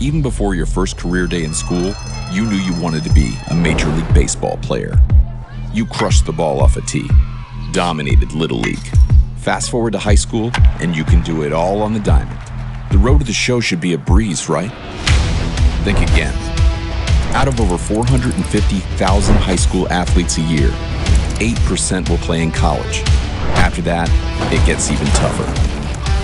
Even before your first career day in school, you knew you wanted to be a Major League Baseball player. You crushed the ball off a tee, dominated Little League. Fast forward to high school, and you can do it all on the diamond. The road to the show should be a breeze, right? Think again. Out of over 450,000 high school athletes a year, 8% will play in college. After that, it gets even tougher.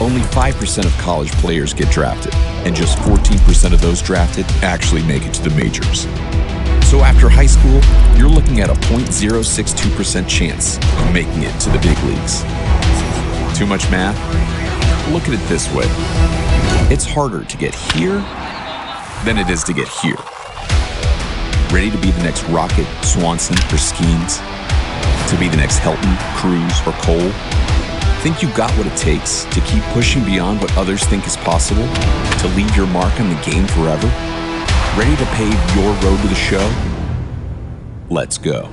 Only 5% of college players get drafted, and just 14% of those drafted actually make it to the majors. So after high school, you're looking at a 0.062% chance of making it to the big leagues. Too much math? Look at it this way. It's harder to get here than it is to get here. Ready to be the next Rocket, Swanson, or Skeens? To be the next Helton, Cruz, or Cole? Think you got what it takes to keep pushing beyond what others think is possible? To leave your mark on the game forever? Ready to pave your road to the show? Let's go.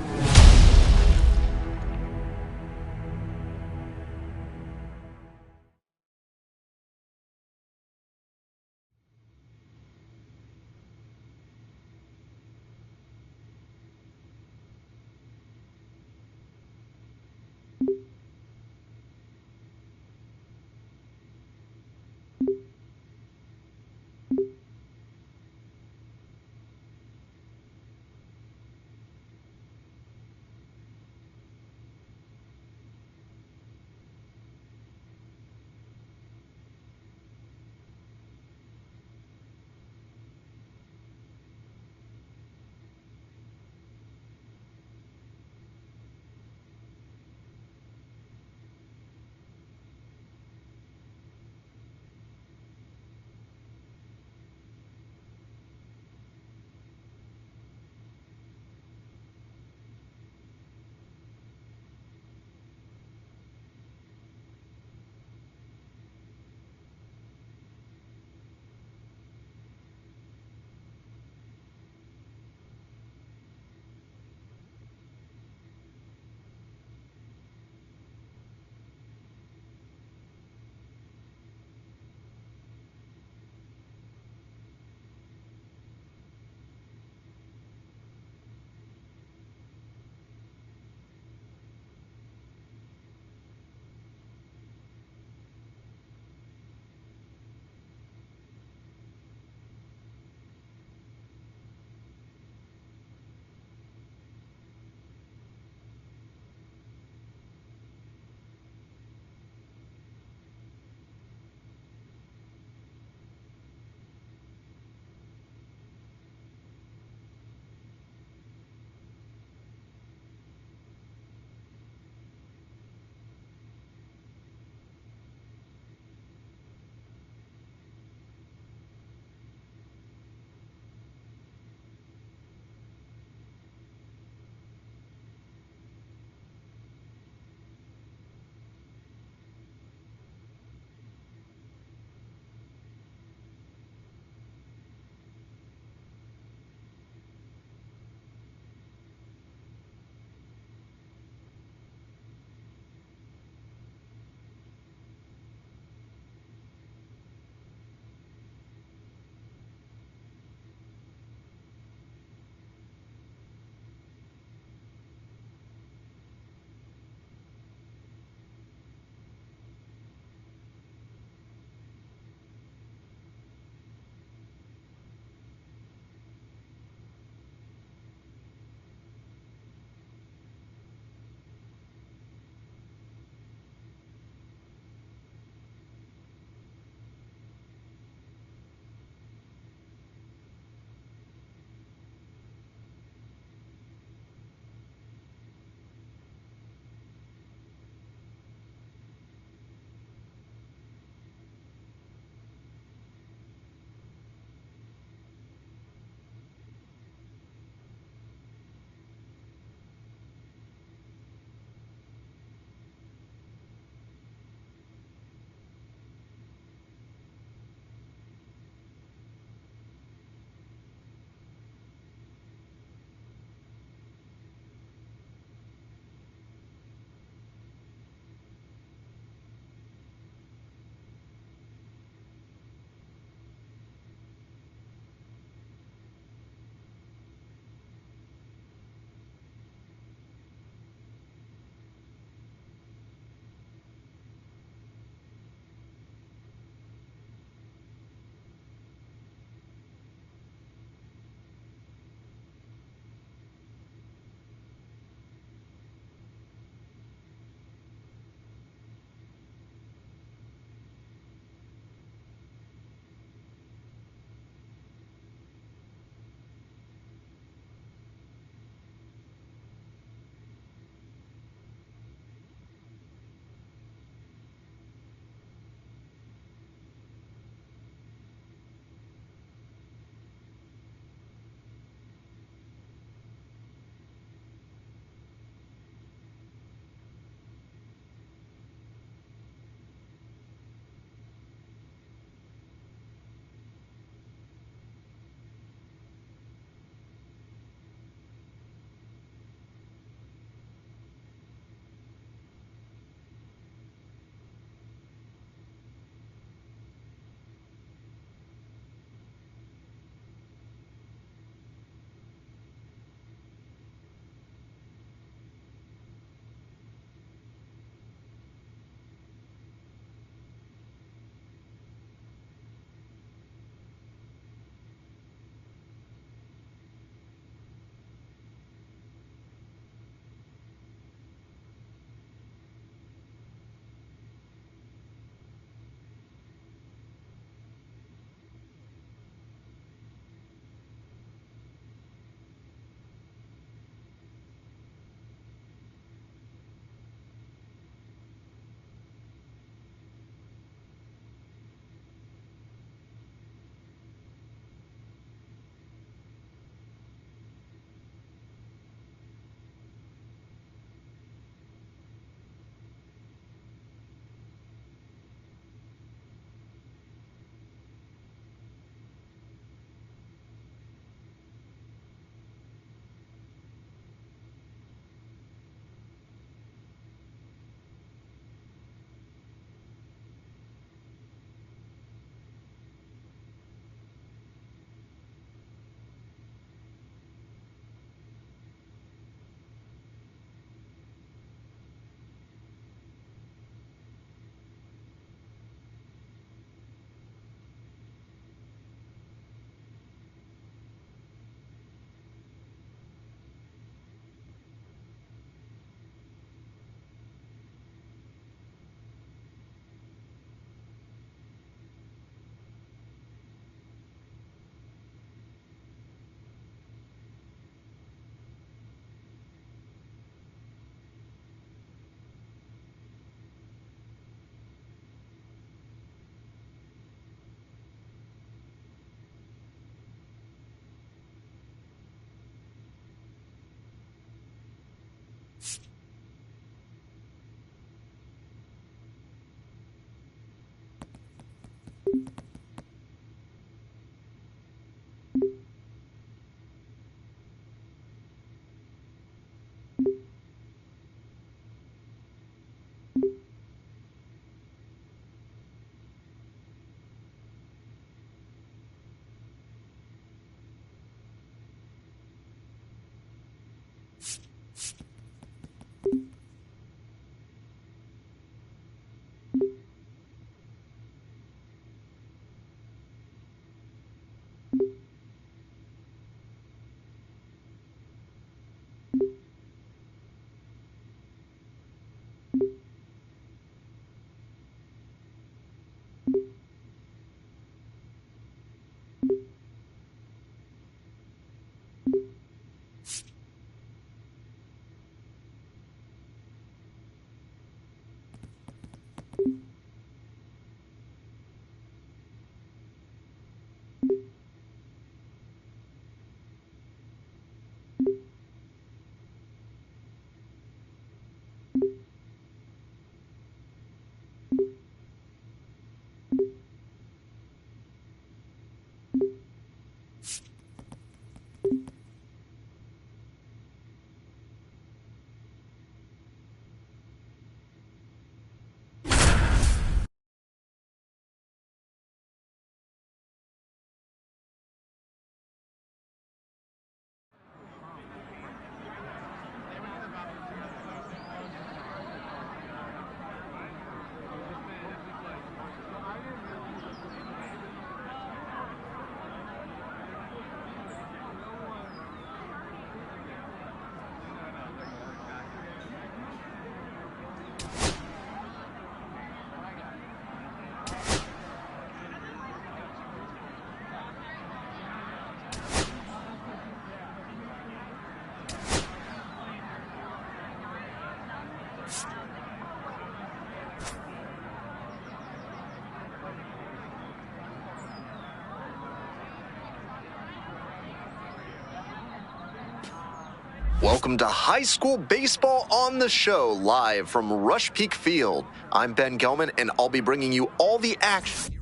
Welcome to High School Baseball on the Show, live from Rush Peak Field. I'm Ben Gelman, and I'll be bringing you all the action.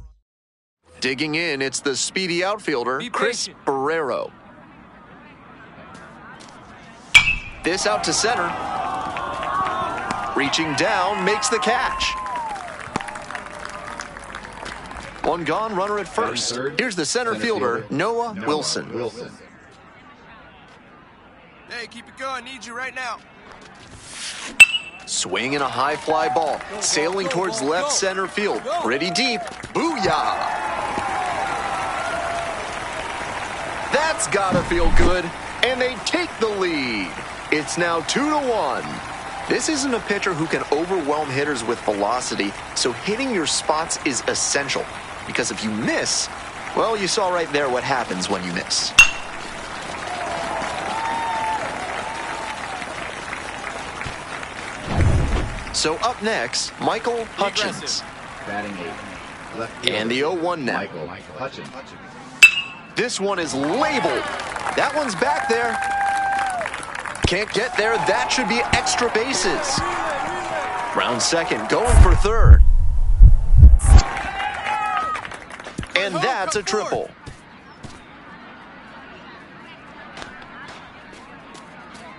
Digging in, it's the speedy outfielder, Chris Barrero. This out to center. Reaching down, makes the catch. One gone, runner at first. Here's the center fielder, Noah Wilson. Hey, keep it going. Need you right now. Swinging a high fly ball, sailing towards left center field. Pretty deep. Booyah! That's gotta feel good. And they take the lead. It's now 2-1. This isn't a pitcher who can overwhelm hitters with velocity, so hitting your spots is essential. Because if you miss, well, you saw right there what happens when you miss. So up next, Michael Hutchins. Batting 8. Left And the 0-1 now. Michael Hutchins. This one is labeled. That one's back there. Can't get there. That should be extra bases. Round second, going for third. And that's a triple.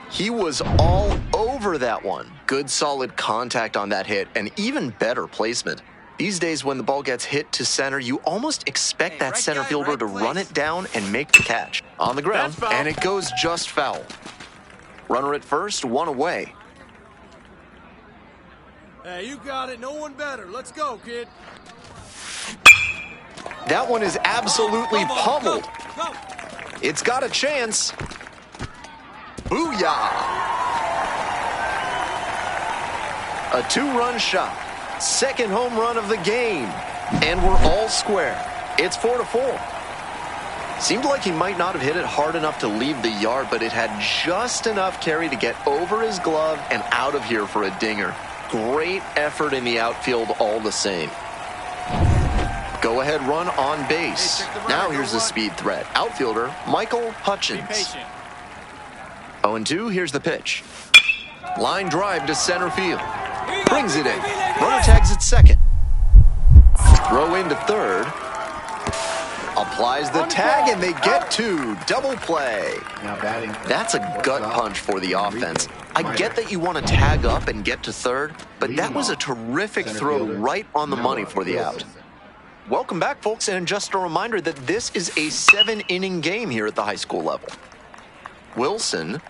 He was all over that one. Good solid contact on that hit and even better placement. These days when the ball gets hit to center, you almost expect that center fielder to run it down and make the catch. On the ground, and it goes just foul. Runner at first, one away. Hey, you got it. No one better. Let's go, kid. That one is absolutely pummeled. Go. It's got a chance. Booyah! A two-run shot. Second home run of the game. And we're all square. It's 4-4. Seemed like he might not have hit it hard enough to leave the yard, but it had just enough carry to get over his glove and out of here for a dinger. Great effort in the outfield all the same. Go-ahead run on base. Hey, now here's the speed threat. Outfielder, Michael Be Hutchins. patient. 0-2, here's the pitch. Line drive to center field. Here you go, Brings it in. BB. Runner tags at second. Throw into third. Applies the tag, and they get two. Double play. Now batting. That's a gut punch for the offense. I get that you want to tag up and get to third, but that was a terrific throw right on the money for the out. Welcome back, folks, and just a reminder that this is a 7-inning game here at the high school level. Wilson,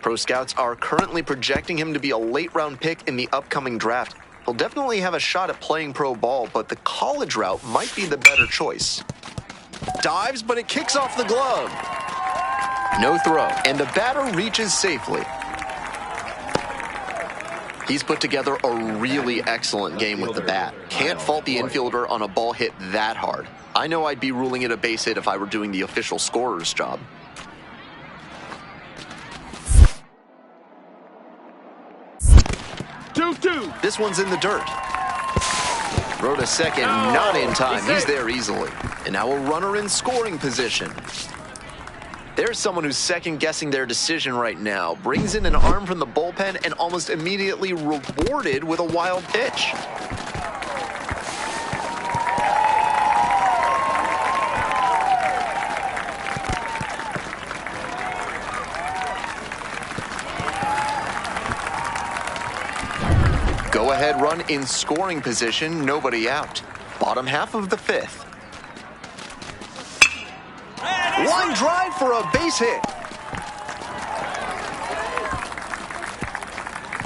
pro scouts are currently projecting him to be a late-round pick in the upcoming draft. He'll definitely have a shot at playing pro ball, but the college route might be the better choice. Dives, but it kicks off the glove. No throw, and the batter reaches safely. He's put together a really excellent game with the bat. Can't fault the infielder on a ball hit that hard. I know I'd be ruling it a base hit if I were doing the official scorer's job. This one's in the dirt. Throw to second, not in time. He's there easily. And now a runner in scoring position. There's someone who's second-guessing their decision right now. Brings in an arm from the bullpen and almost immediately rewarded with a wild pitch. Go-ahead run in scoring position, nobody out. Bottom half of the fifth. Line drive for a base hit.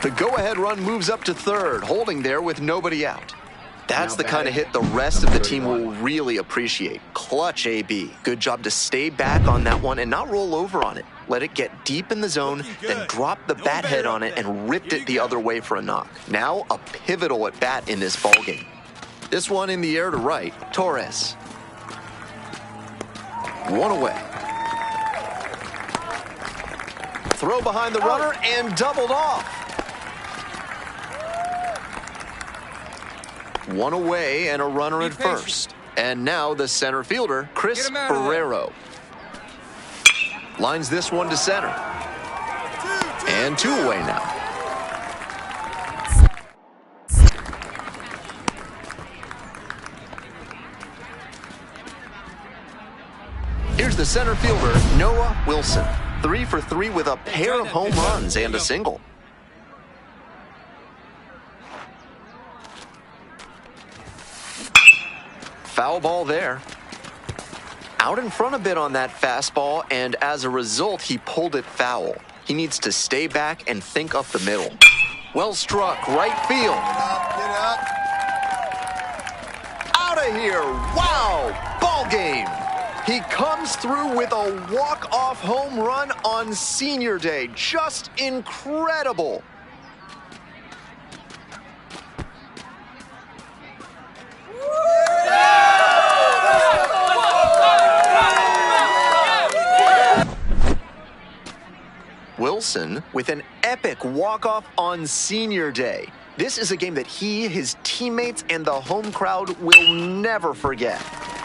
The go-ahead run moves up to third, holding there with nobody out. That's the kind of hit the rest of the team will really appreciate. Clutch AB. Good job to stay back on that one and not roll over on it. let it get deep in the zone, then dropped the bat head on it and ripped it the other way for a knock. Now a pivotal at bat in this ballgame. This one in the air to right, Torres. One away. Throw behind the runner and doubled off. One away and a runner at first. And now the center fielder, Chris Ferrero. Lines this one to center. And 2 away now. Here's the center fielder, Noah Wilson. 3 for 3 with a pair of home runs and a single. Foul ball there. Out in front a bit on that fastball, and as a result, he pulled it foul. He needs to stay back and think up the middle. Well struck, right field. Get up. Out of here. Wow. Ball game. He comes through with a walk-off home run on senior day. Just incredible. Wilson with an epic walk-off on senior day. This is a game that he, his teammates, and the home crowd will never forget.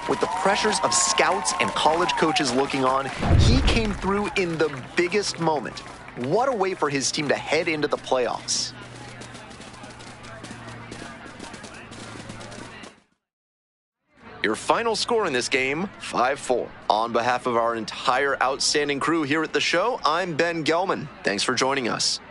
With the pressures of scouts and college coaches looking on, he came through in the biggest moment. What a way for his team to head into the playoffs. Your final score in this game, 5-4. On behalf of our entire outstanding crew here at the show, I'm Ben Gelman. Thanks for joining us.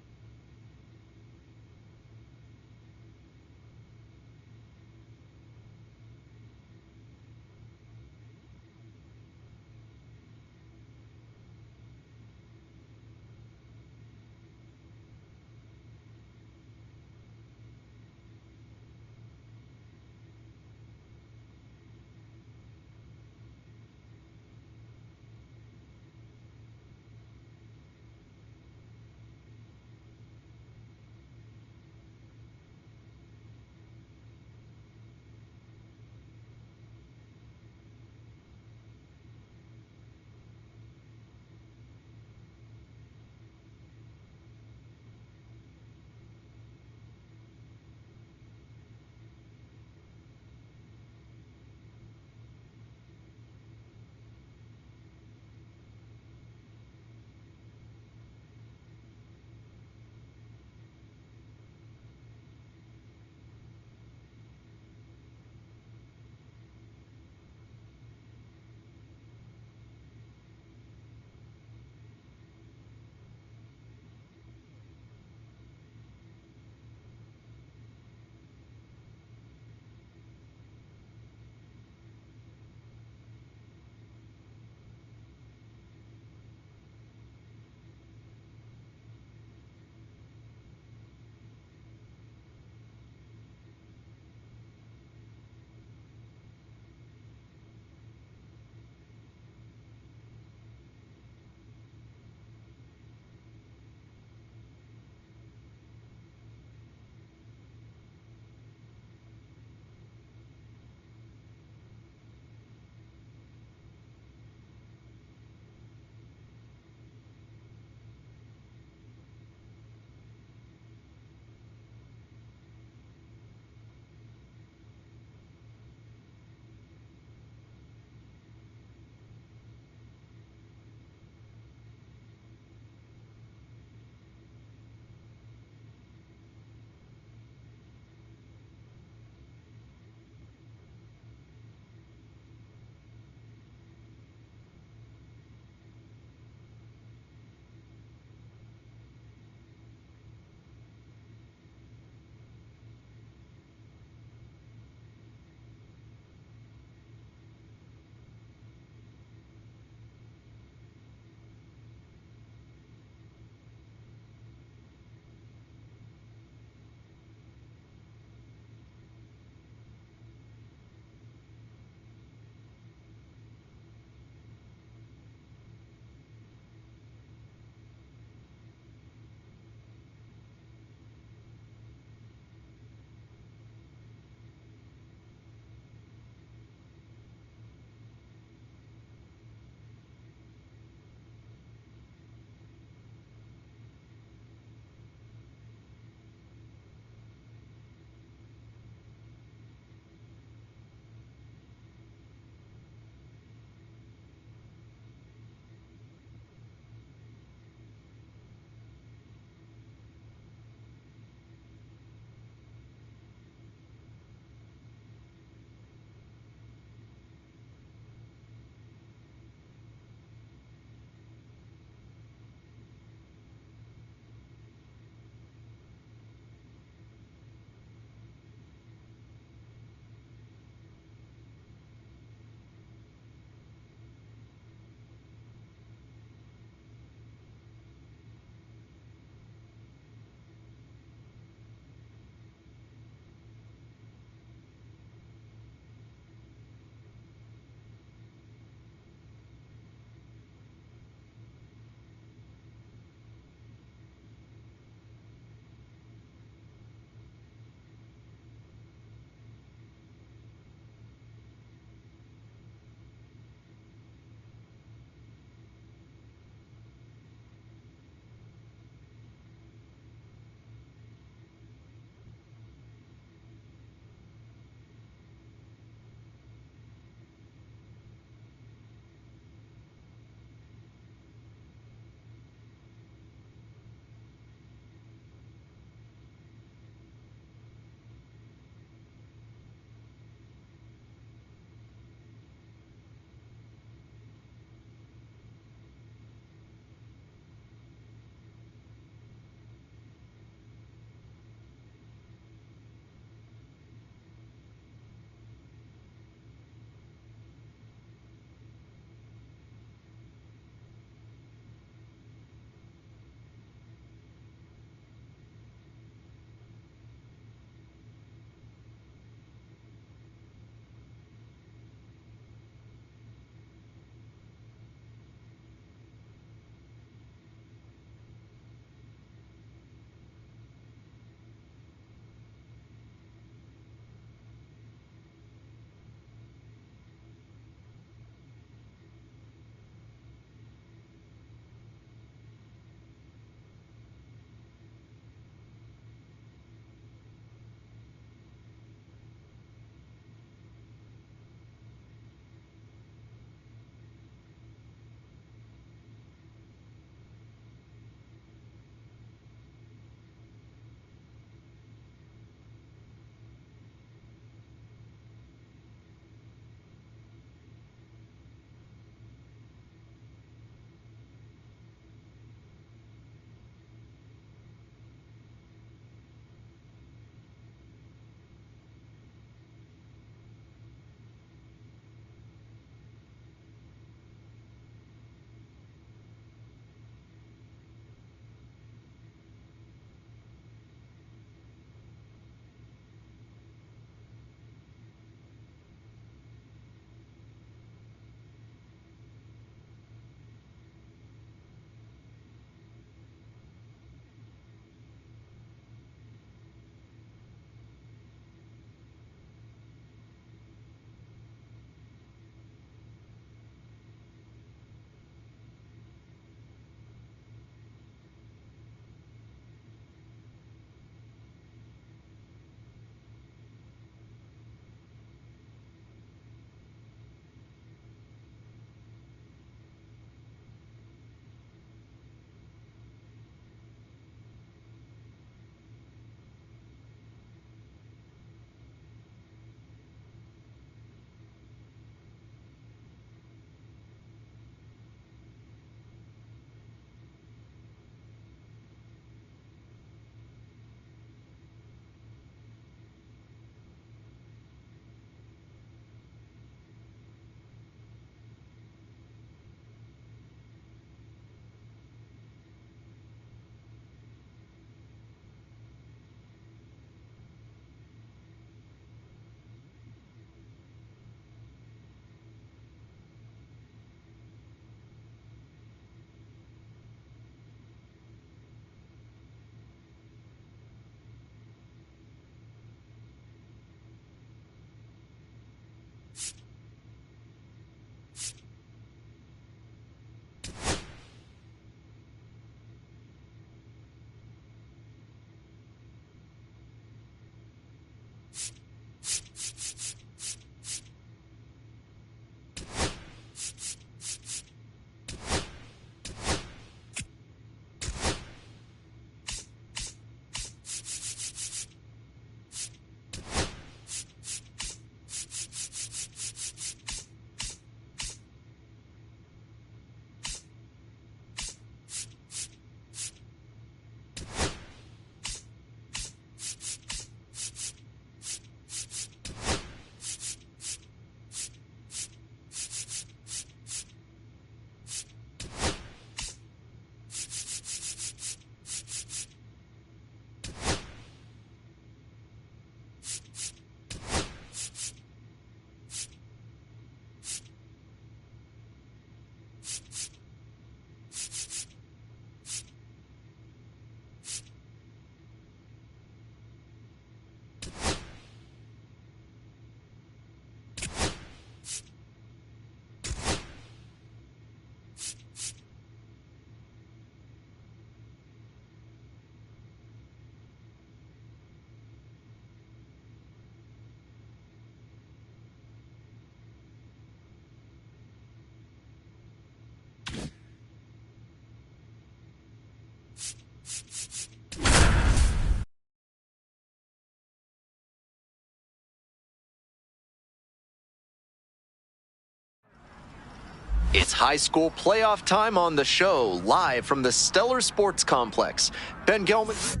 It's high school playoff time on the show, live from the Stellar Sports Complex. Ben Gelman,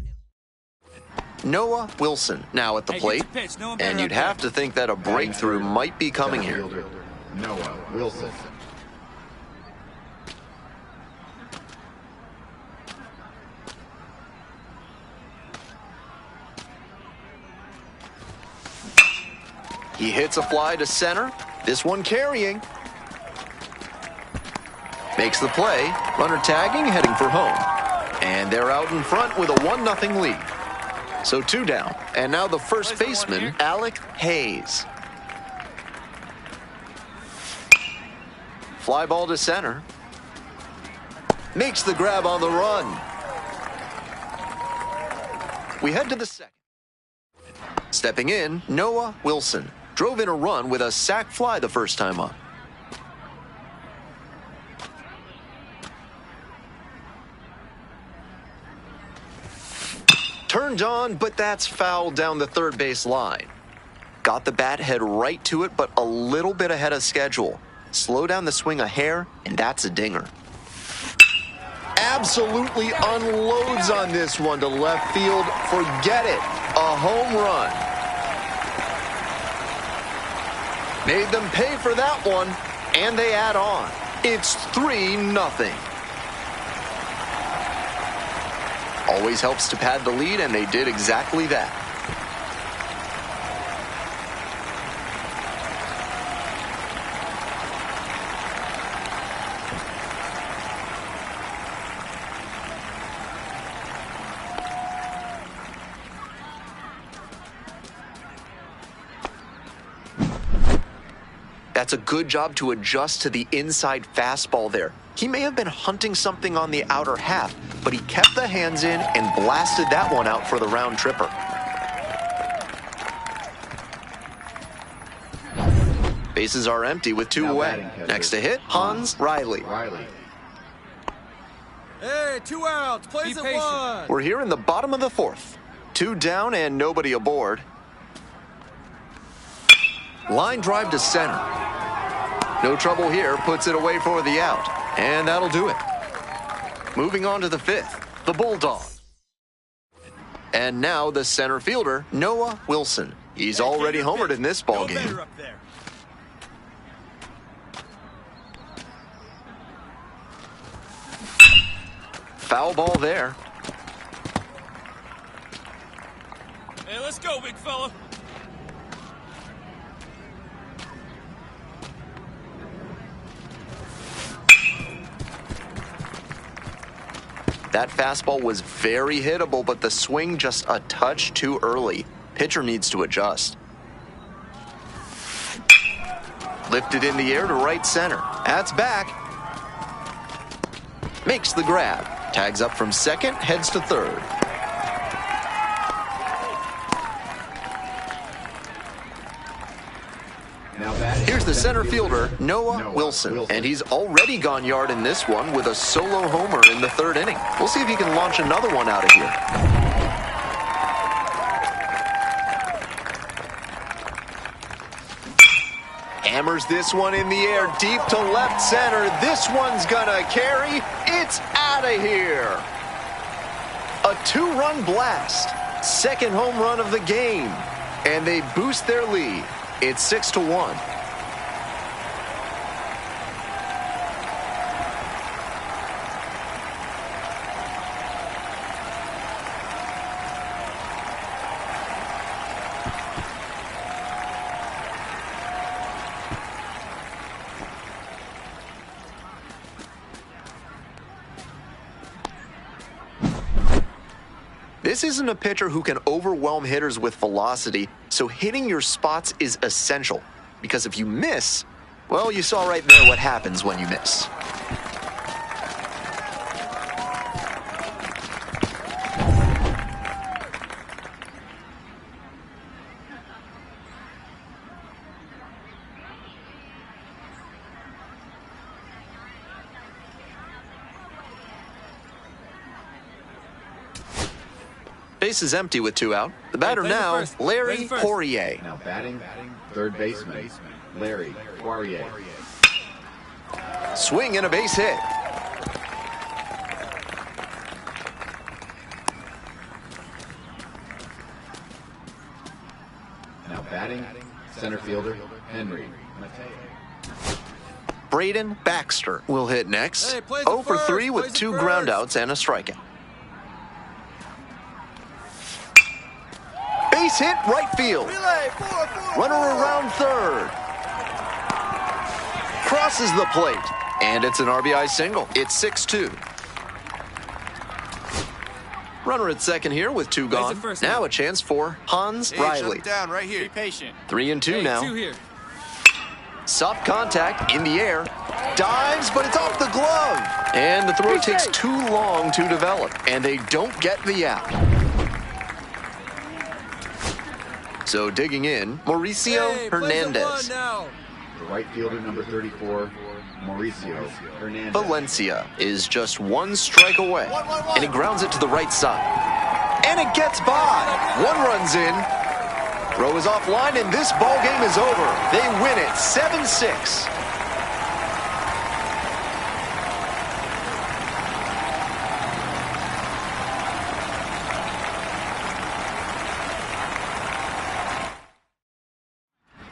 Noah Wilson now at the plate, and you'd have to think that a breakthrough might be coming here. Noah Wilson. He hits a fly to center, this one carrying. Makes the play, runner tagging, heading for home. And they're out in front with a 1-0 lead. So 2 down, and now the first baseman, Alec Hayes. Fly ball to center. Makes the grab on the run. We head to the second. Stepping in, Noah Wilson. Drove in a run with a sac fly the first time up. Turned on, but that's foul down the third base line. Got the bat head right to it, but a little bit ahead of schedule. Slow down the swing a hair, and that's a dinger. Absolutely unloads on this one to left field. Forget it. A home run. Made them pay for that one, and they add on. It's 3-0. Always helps to pad the lead, and they did exactly that. That's a good job to adjust to the inside fastball there. He may have been hunting something on the outer half, but he kept the hands in and blasted that one out for the round tripper. Bases are empty with 2 away. Next to hit, Hans Riley. Hey, 2 outs. Plays at 1. We're here in the bottom of the 4th. 2 down and nobody aboard. Line drive to center. No trouble here, puts it away for the out. And that'll do it. Moving on to the 5th, the Bulldogs. And now the center fielder, Noah Wilson. He's already homered in this ballgame. Foul ball there. Hey, let's go, big fella. That fastball was very hittable, but the swing just a touch too early. Pitcher needs to adjust. Lifted in the air to right center. That's back. Makes the grab. Tags up from second, heads to third. Here's the center fielder, Noah Wilson, and he's already gone yard in this one with a solo homer in the 3rd inning. We'll see if he can launch another one out of here. Hammers this one in the air deep to left center. This one's gonna carry. It's out of here. A 2-run blast. 2nd home run of the game. And they boost their lead. It's 6-1. This isn't a pitcher who can overwhelm hitters with velocity, so hitting your spots is essential. Because if you miss, well, you saw right there what happens when you miss. Base is empty with 2 out. The batter now, Larry Poirier. Now batting, third baseman, Larry Poirier. Swing and a base hit. Now batting, center fielder, Henry Mateo. Braden Baxter will hit next. Hey, plays 0 it for first, 3 with plays it 2 first. groundouts and a strikeout. Base hit right field. Relay, 4-4. Runner around third. Crosses the plate. And it's an RBI single. It's 6-2. Runner at second here with 2 Plays it gone. first Now now. a chance for Hans Hey, shut Riley. it down right here. Be patient. 3 and 2 Hey, now. 2 here. Soft contact in the air. Dives, but it's off the glove. And the throw takes too long to develop. And they don't get the out. So digging in, Mauricio Hey, plays it 1 Hernandez. now. The right fielder, number 34, Mauricio Hernandez. Valencia is just 1 strike away. And he grounds it to the right side. And it gets by. 1 runs in. Throw is offline, and this ball game is over. They win it 7-6.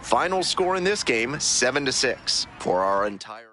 Final score in this game, 7-6 for our entire.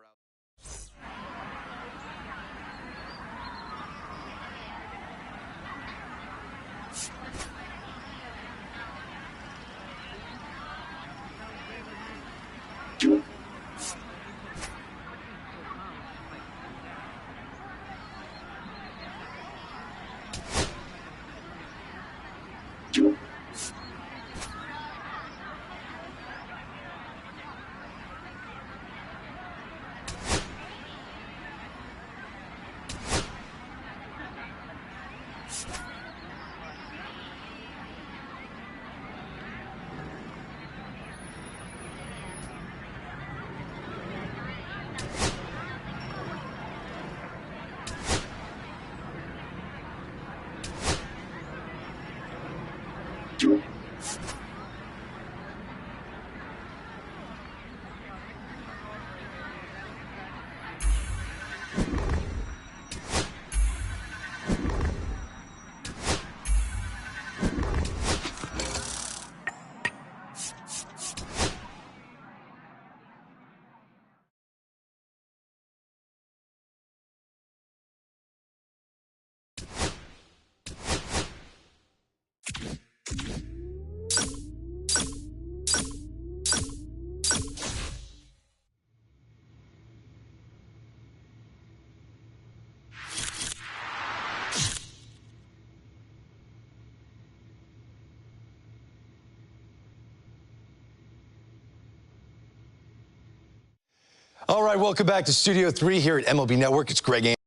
All right, welcome back to Studio 3 here at MLB Network. It's Greg Anderson.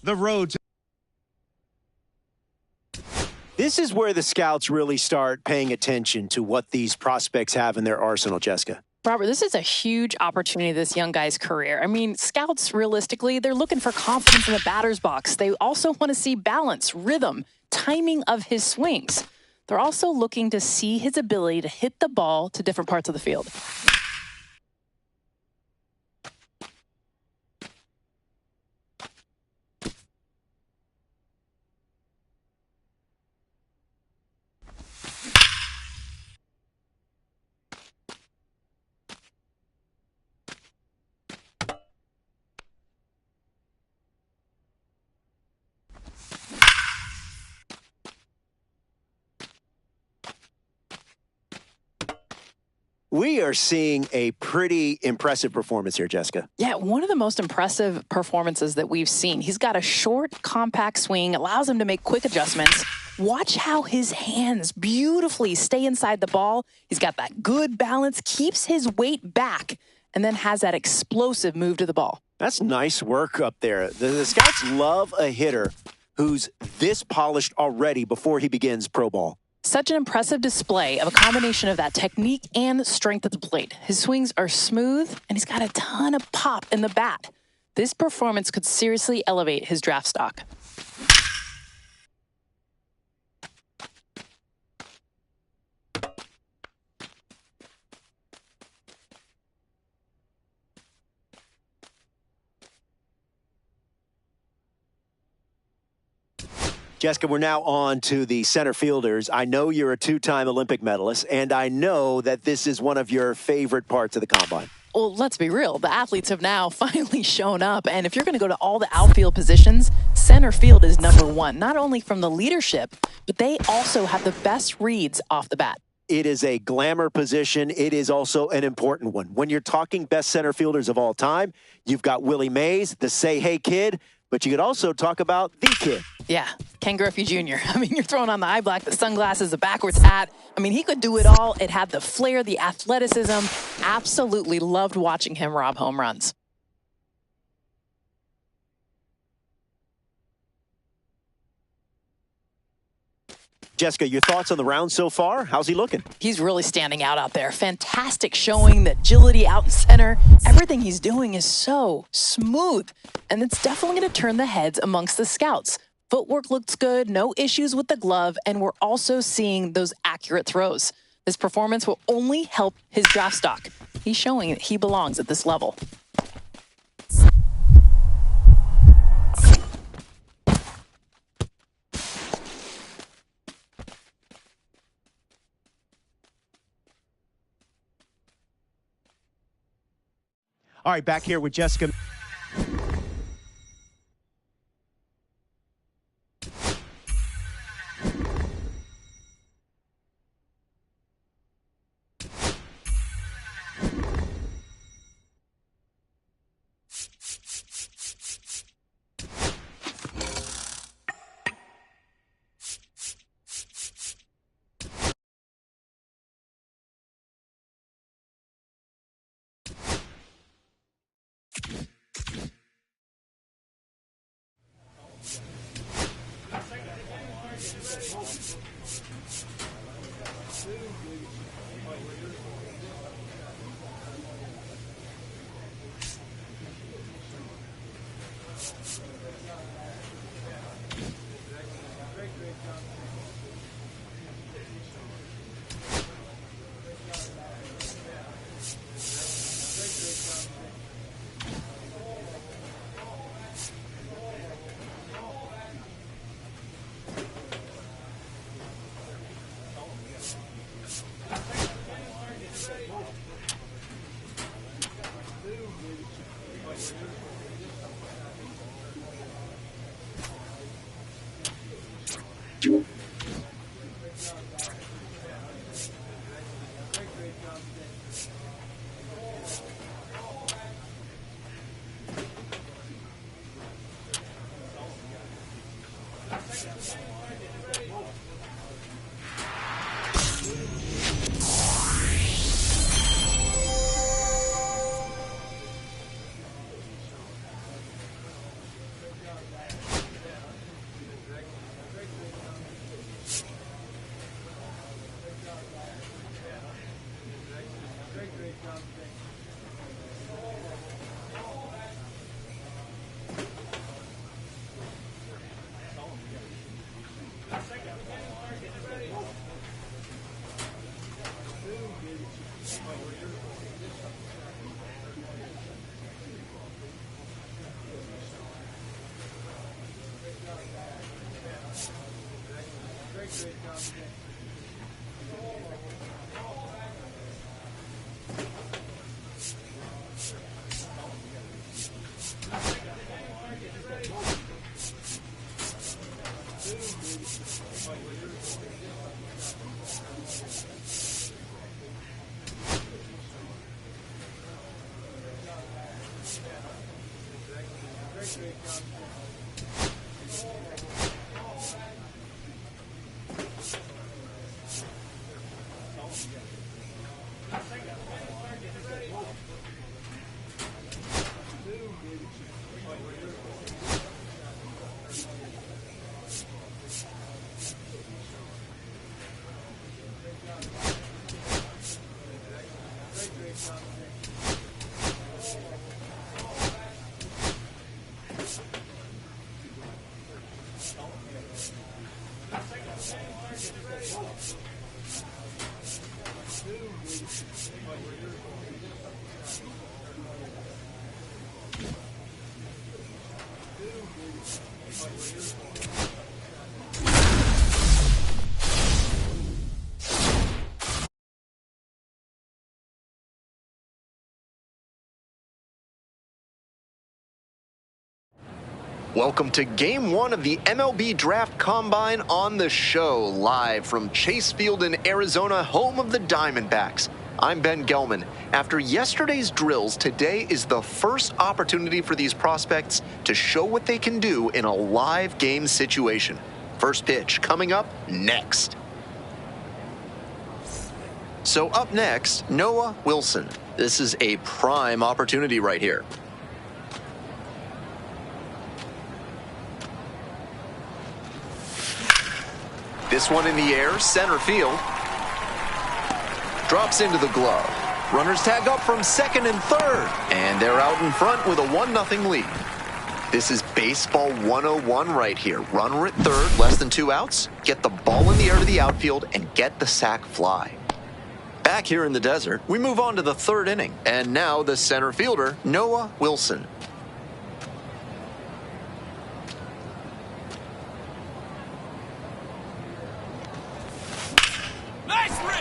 The road. This is where the scouts really start paying attention to what these prospects have in their arsenal, Jessica. Robert, this is a huge opportunity, this young guy's career. I mean, scouts, realistically, they're looking for confidence in the batter's box. They also want to see balance, rhythm, timing of his swings. They're also looking to see his ability to hit the ball to different parts of the field. We are seeing a pretty impressive performance here, Jessica. Yeah, one of the most impressive performances that we've seen. He's got a short, compact swing, allows him to make quick adjustments. Watch how his hands beautifully stay inside the ball. He's got that good balance, keeps his weight back, and then has that explosive move to the ball. That's nice work up there. The scouts love a hitter who's this polished already before he begins pro ball. Such an impressive display of a combination of that technique and strength at the plate. His swings are smooth, and he's got a ton of pop in the bat. This performance could seriously elevate his draft stock. Jessica, we're now on to the center fielders. I know you're a two-time Olympic medalist, and I know that this is one of your favorite parts of the combine. Well, let's be real. The athletes have now finally shown up. And if you're going to go to all the outfield positions, center field is number one, not only from the leadership, but they also have the best reads off the bat. It is a glamour position. It is also an important one. When you're talking best center fielders of all time, you've got Willie Mays, the Say Hey Kid, but you could also talk about the kid. Yeah, Ken Griffey Jr. I mean, you're throwing on the eye black, the sunglasses, the backwards hat. I mean, he could do it all. It had the flair, the athleticism. Absolutely loved watching him rob home runs. Jessica, your thoughts on the round so far? How's he looking? He's really standing out there. Fantastic showing, the agility out in center. Everything he's doing is so smooth. And it's definitely going to turn the heads amongst the scouts. Footwork looks good, no issues with the glove, and we're also seeing those accurate throws. This performance will only help his draft stock. He's showing that he belongs at this level. All right, back here with Jessica. Welcome to Game 1 of the MLB Draft Combine on the show, live from Chase Field in Arizona, home of the Diamondbacks. I'm Ben Gelman. After yesterday's drills, today is the first opportunity for these prospects to show what they can do in a live game situation. First pitch coming up next. So up next, Noah Wilson. This is a prime opportunity right here. This one in the air, center field. Drops into the glove. Runners tag up from second and third. And they're out in front with a 1-0 lead. This is baseball 101 right here. Runner at third, less than 2 outs. Get the ball in the air to the outfield and get the sac fly. Back here in the desert, we move on to the third inning. And now the center fielder, Noah Wilson.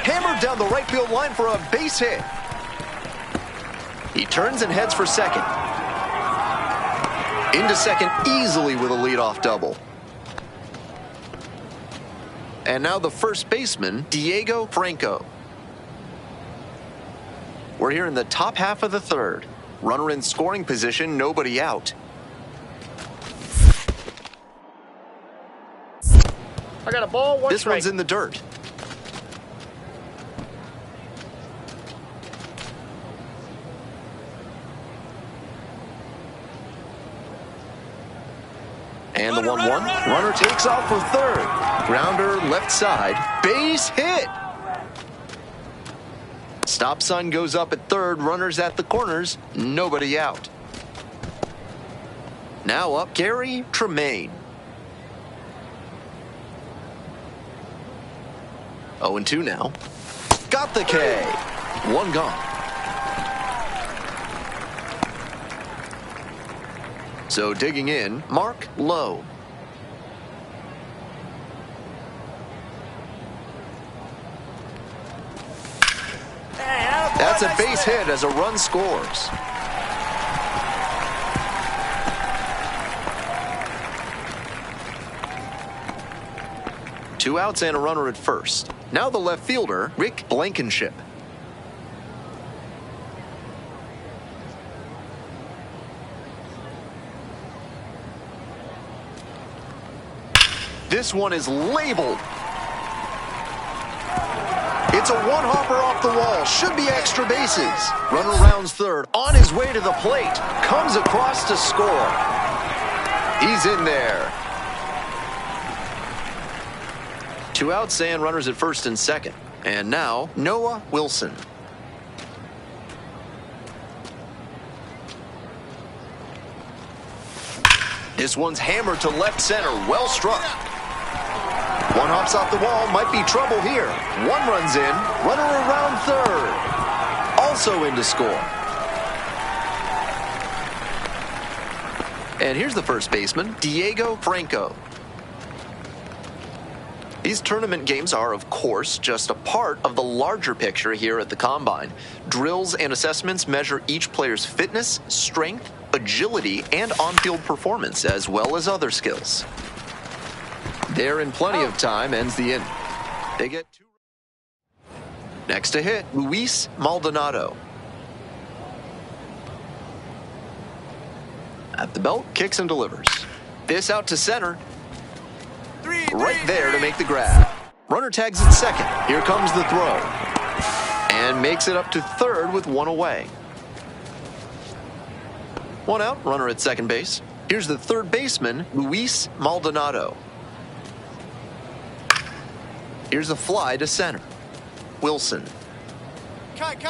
Hammered down the right field line for a base hit. He turns and heads for second. Into second easily with a leadoff double. And now the first baseman, Diego Franco. We're here in the top half of the third. Runner in scoring position, nobody out. I got a ball, one This strike. one's in the dirt. And the 1-1. Runner takes off for third. Grounder left side. Base hit. Stop sign goes up at third. Runners at the corners. Nobody out. Now up, Gary Tremaine. 0-2 now. Got the K. One gone. So digging in, Mark Lowe. That's a base hit as a run scores. Two outs and a runner at first. Now the left fielder, Rick Blankenship. This one is labeled. It's a one-hopper off the wall. Should be extra bases. Runner rounds third. On his way to the plate. Comes across to score. He's in there. Two outs and runners at first and second. And now, Noah Wilson. This one's hammered to left center. Well struck. One hops off the wall. Might be trouble here. One runs in. Runner around third. Also in to score. And here's the first baseman, Diego Franco. These tournament games are, of course, just a part of the larger picture here at the Combine. Drills and assessments measure each player's fitness, strength, agility, and on-field performance, as well as other skills. There in plenty of time ends the inning. They get two. Next to hit, Luis Maldonado. At the belt, kicks and delivers. This out to center. Right there to make the grab. Runner tags at second. Here comes the throw. And makes it up to third with one away. One out, runner at second base. Here's the third baseman, Luis Maldonado. Here's a fly to center. Wilson. Cut.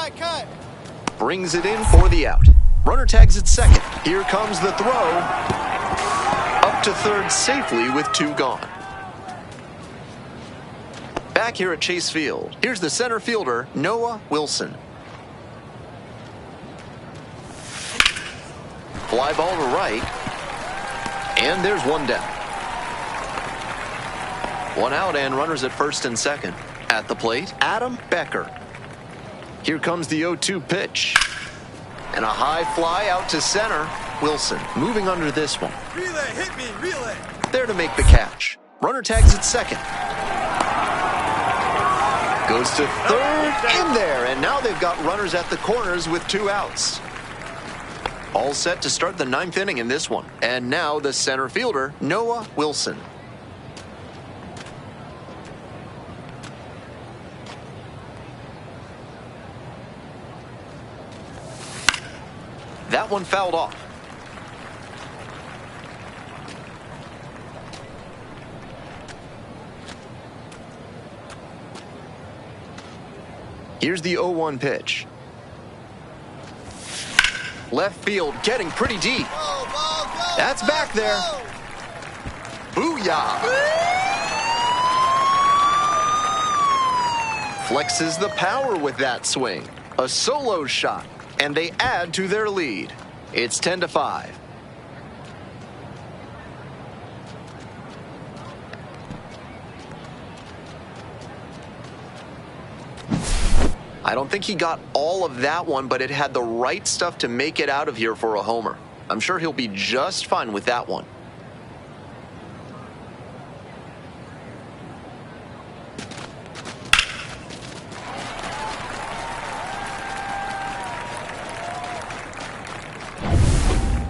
Brings it in for the out. Runner tags at second. Here comes the throw. Up to third safely with 2 gone. Back here at Chase Field, here's the center fielder, Noah Wilson. Fly ball to right. And there's 1 down. 1 out and runners at first and second. At the plate, Adam Becker. Here comes the 0-2 pitch. And a high fly out to center. Wilson moving under this one. Relay, hit me, relay. There to make the catch. Runner tags at second. Goes to third, in there, and now they've got runners at the corners with 2 outs. All set to start the 9th inning in this one. And now the center fielder, Noah Wilson. That one fouled off. Here's the 0-1 pitch. Left field getting pretty deep. That's back there. Booyah! Flexes the power with that swing. A solo shot, and they add to their lead. It's 10-5. I don't think he got all of that one, but it had the right stuff to make it out of here for a homer. I'm sure he'll be just fine with that one.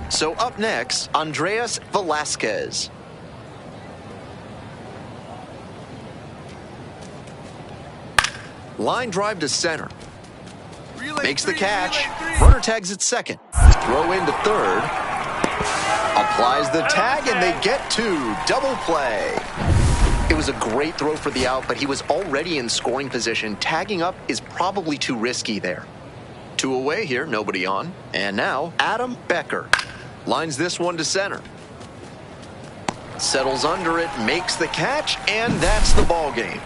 So up next, Andreas Velasquez. Line drive to center. Makes the catch. Runner tags at second. Throw into third. Applies the tag, and they get 2. Double play. It was a great throw for the out, but he was already in scoring position. Tagging up is probably too risky there. 2 away here, nobody on. And now, Adam Becker lines this one to center. Settles under it, makes the catch, and that's the ball game.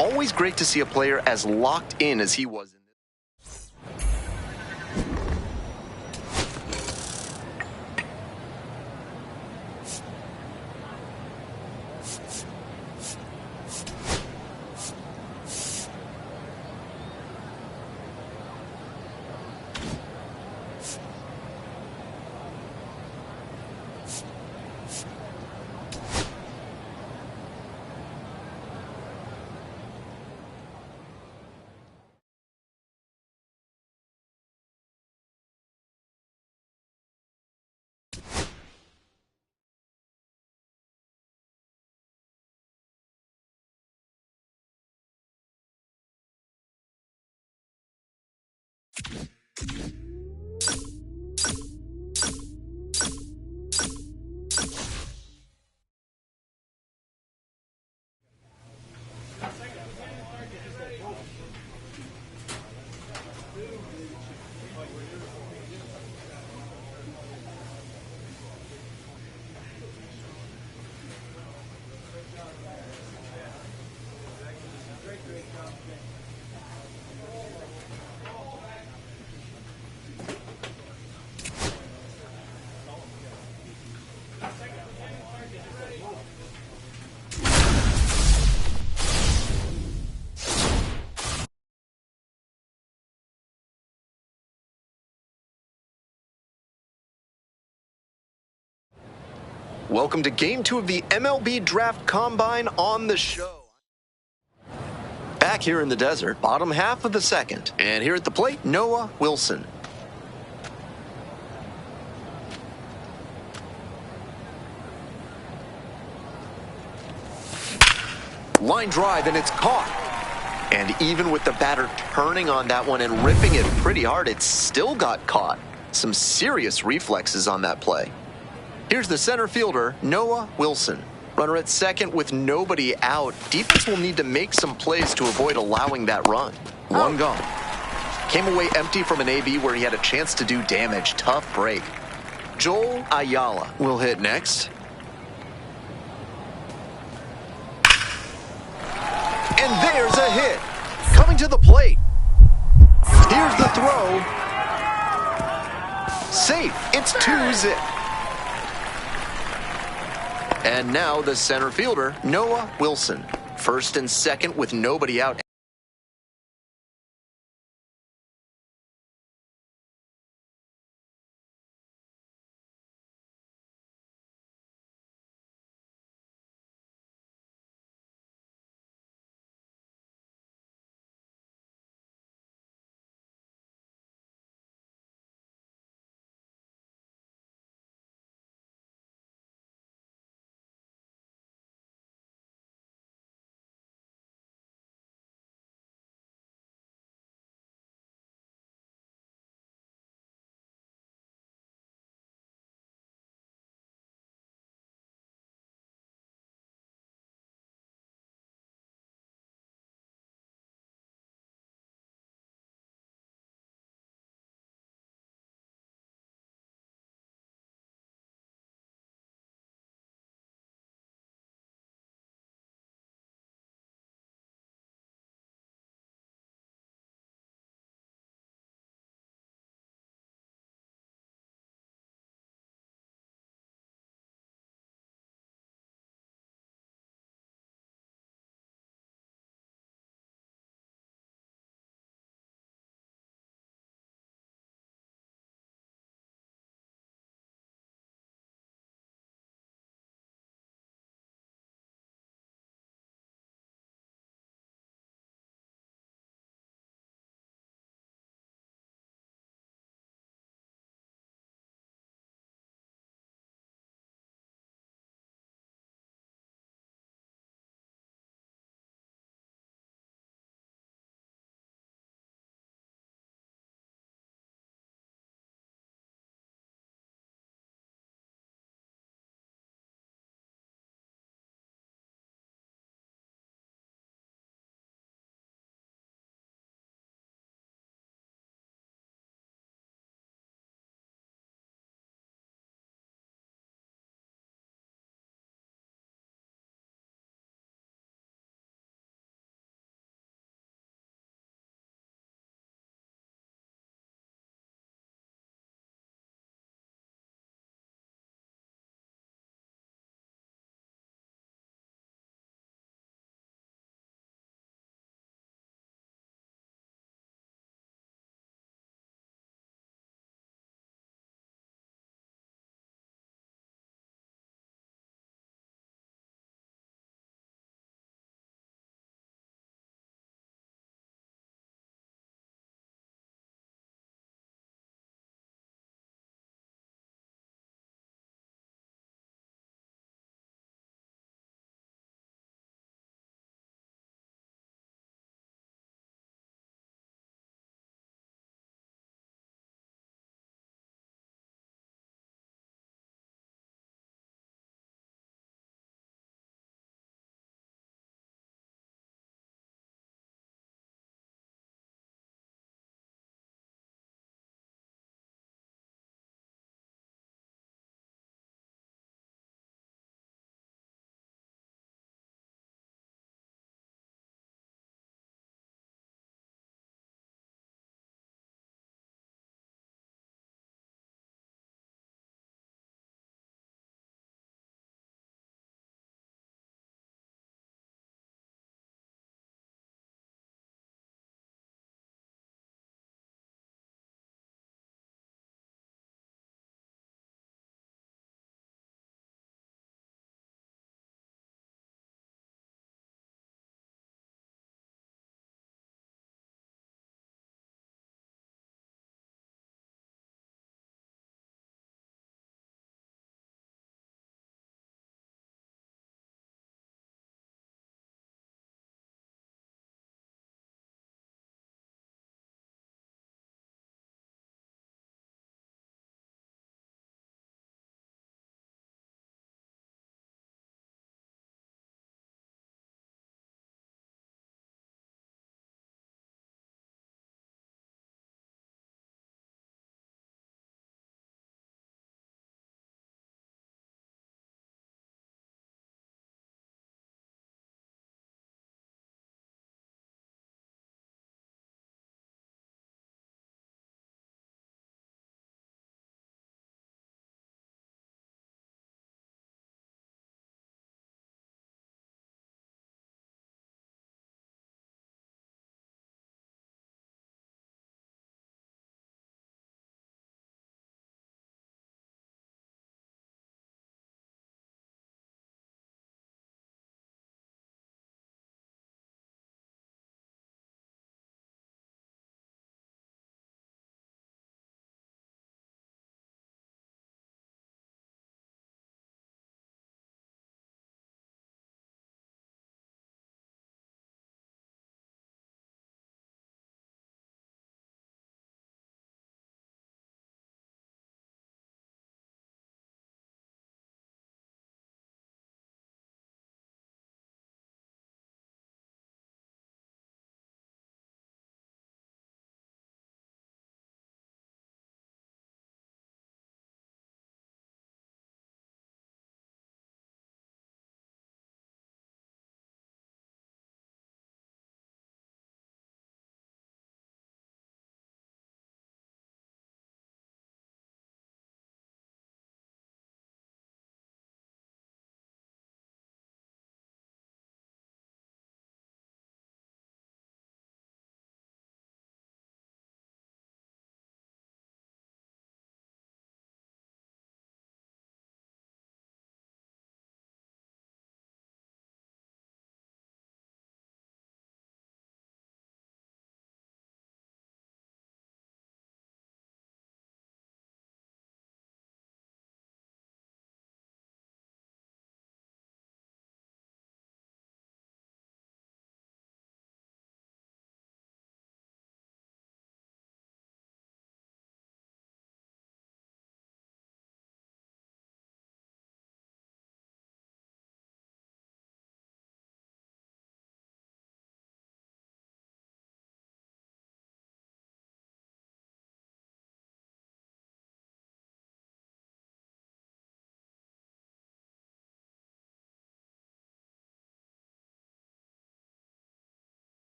Always great to see a player as locked in as he was. Welcome to Game 2 of the MLB Draft Combine on the show. Back here in the desert, bottom half of the second. And here at the plate, Noah Wilson. Line drive, and it's caught. And even with the batter turning on that one and ripping it pretty hard, it still got caught. Some serious reflexes on that play. Here's the center fielder, Noah Wilson. Runner at second with nobody out. Defense will need to make some plays to avoid allowing that run. 1 gone. Came away empty from an AB where he had a chance to do damage. Tough break. Joel Ayala will hit next. And there's a hit. Coming to the plate. Here's the throw. Safe. It's 2-zip. And now the center fielder, Noah Wilson. First and second with nobody out.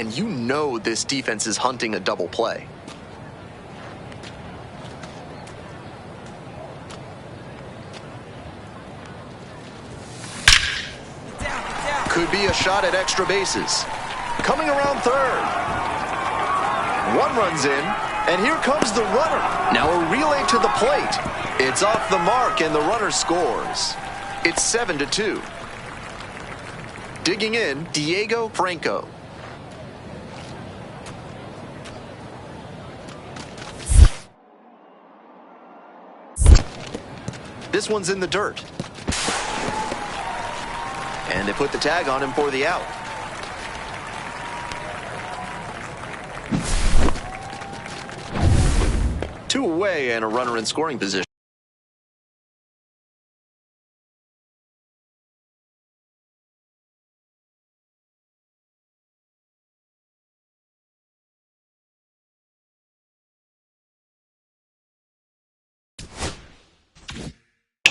and you know this defense is hunting a double play. Could be a shot at extra bases. Coming around third. One runs in, and here comes the runner. Now a relay to the plate. It's off the mark, and the runner scores. It's 7-2. Digging in, Diego Franco. This one's in the dirt. And they put the tag on him for the out. Two away and a runner in scoring position.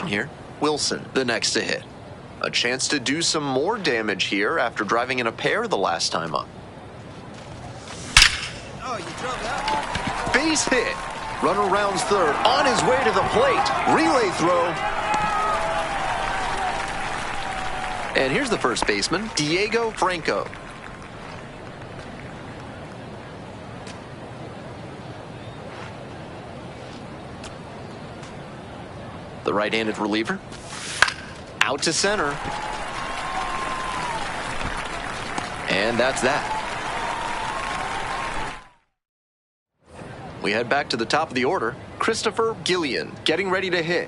Here, Wilson, the next to hit. A chance to do some more damage here after driving in a pair the last time up. Oh, you drove that. Base hit. Runner rounds third, on his way to the plate. Relay throw. And here's the first baseman, Diego Franco. The right-handed reliever. Out to center. And that's that. We head back to the top of the order. Christopher Gillian getting ready to hit.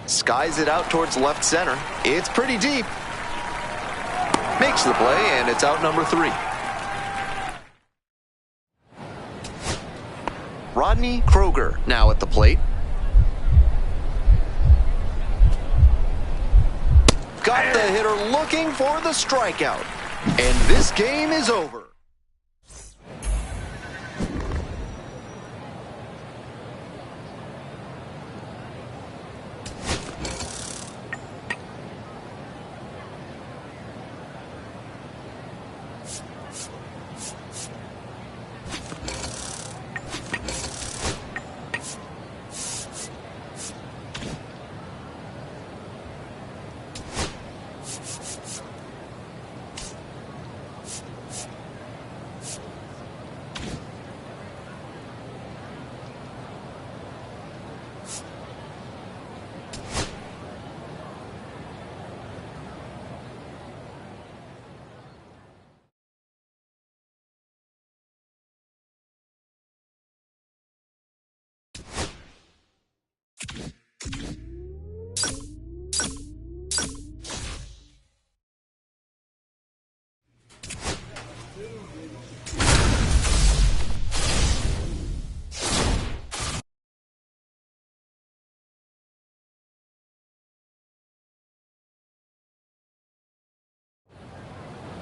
Skies it out towards left center. It's pretty deep. Makes the play, and it's out number 3. Rodney Kroger now at the plate. Got the hitter looking for the strikeout. And this game is over.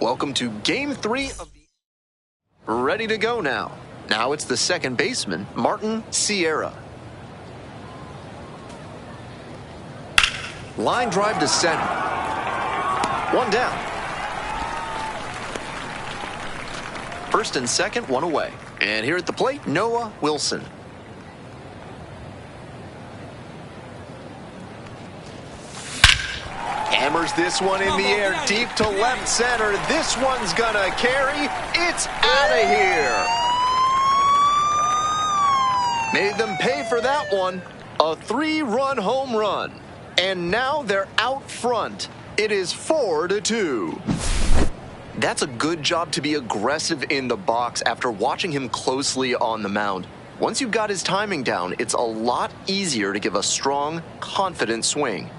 Welcome to Game 3 of the... Ready to go now. Now it's the second baseman, Martin Sierra. Line drive to center. One down. First and second, one away. And here at the plate, Noah Wilson. Hammers this one in the air, deep to left center. This one's gonna carry. It's out of here. Made them pay for that one. A 3-run home run. And now they're out front. It is 4-2. That's a good job to be aggressive in the box after watching him closely on the mound. Once you've got his timing down, it's a lot easier to give a strong, confident swing.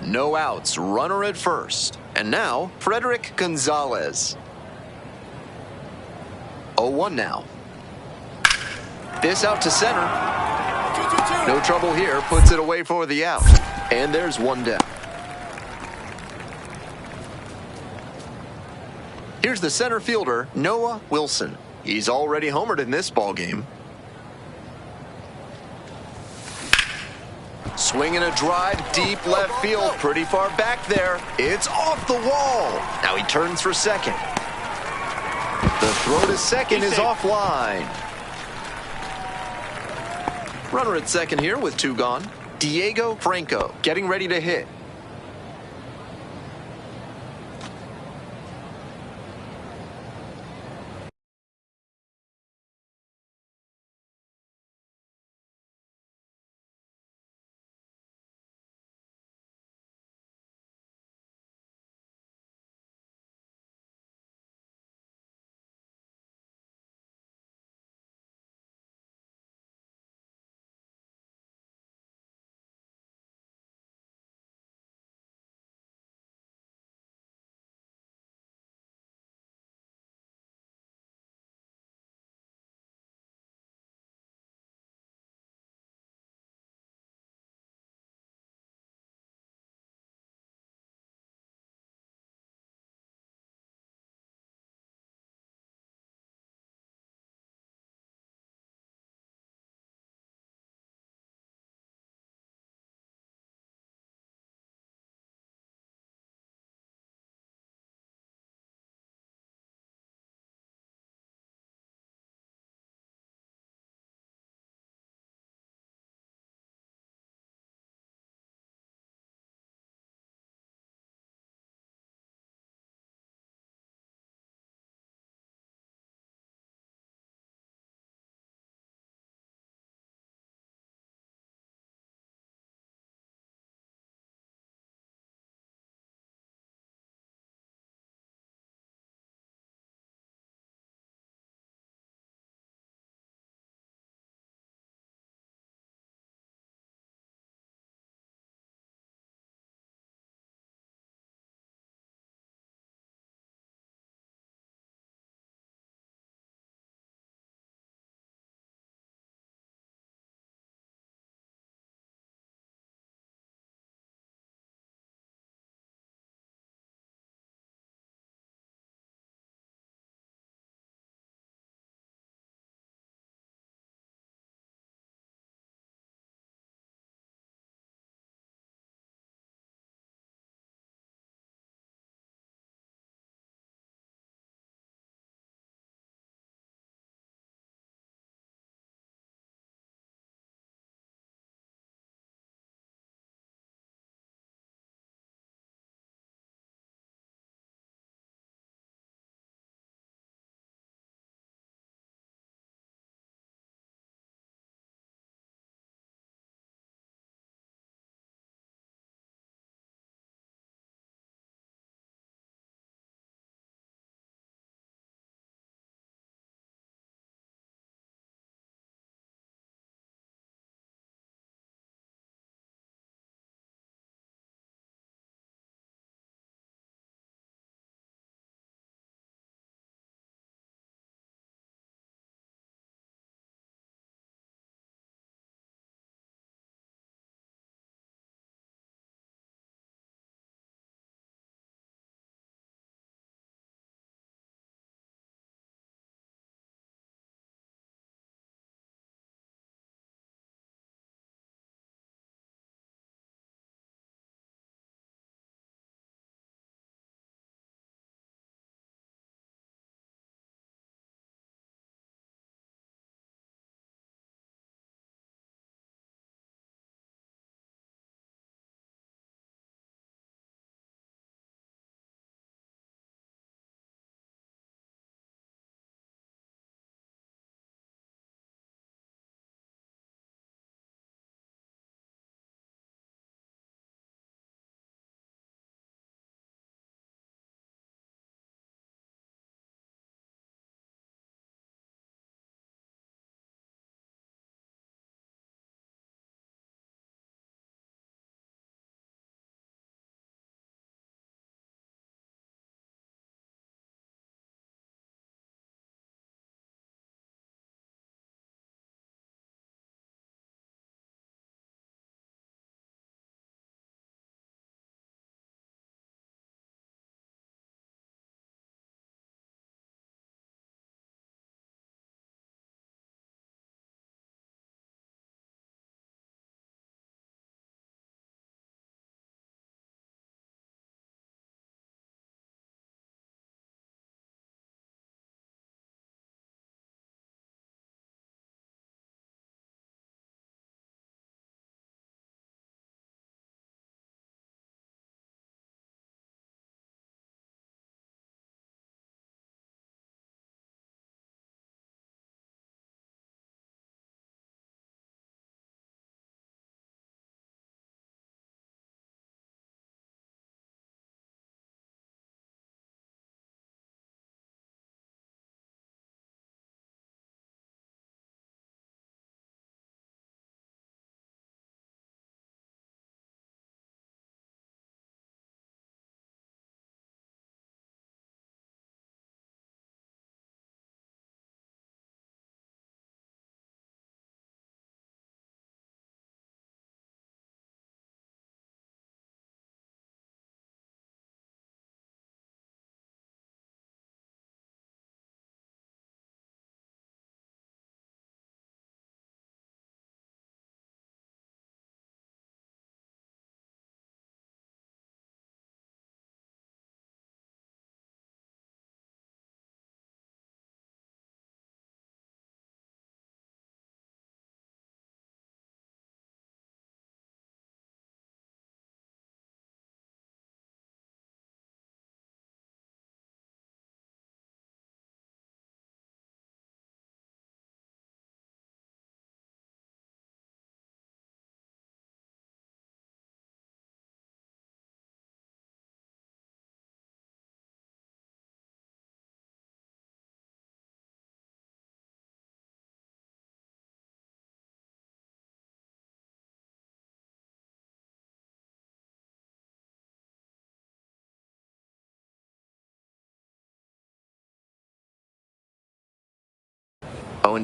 No outs, runner at first. And now, Frederick Gonzalez. 0-1 now. This out to center. No trouble here, puts it away for the out. And there's one down. Here's the center fielder, Noah Wilson. He's already homered in this ball game. Swinging a drive deep left field, pretty far back there. It's off the wall. Now he turns for second. The throw to second is offline. Runner at second here with 2 gone. Diego Franco getting ready to hit.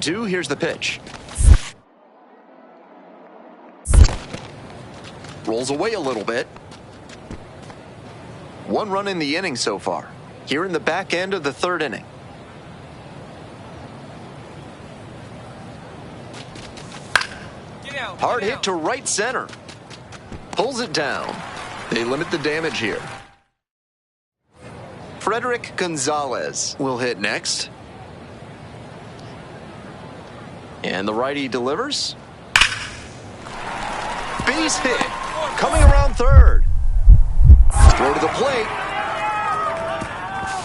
0-2, here's the pitch. Rolls away a little bit. 1 run in the inning so far. Here in the back end of the 3rd inning. Hard hit to right center. Pulls it down. They limit the damage here. Frederick Gonzalez will hit next. And the righty delivers. Base hit. Coming around 3rd. Throw to the plate.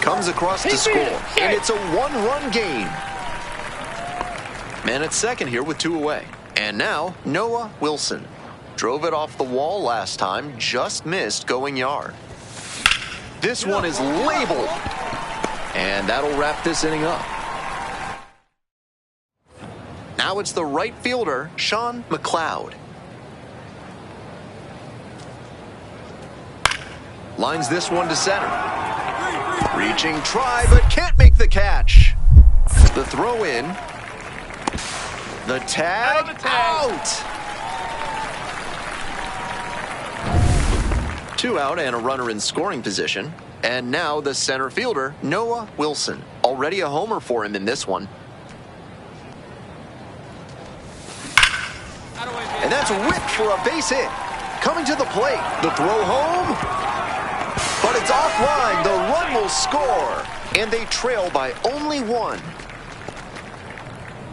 Comes across to score. And it's a 1-run game. Man at second here with 2 away. And now, Noah Wilson. Drove it off the wall last time, just missed going yard. This one is labeled. And that'll wrap this inning up. Now it's the right fielder, Sean McLeod. Lines this one to center. Reaching try, but can't make the catch. The throw in. The tag, out. 2 out and a runner in scoring position. And now the center fielder, Noah Wilson. Already a homer for him in this one. And that's whipped for a base hit. Coming to the plate. The throw home. But it's offline. The run will score. And they trail by only 1.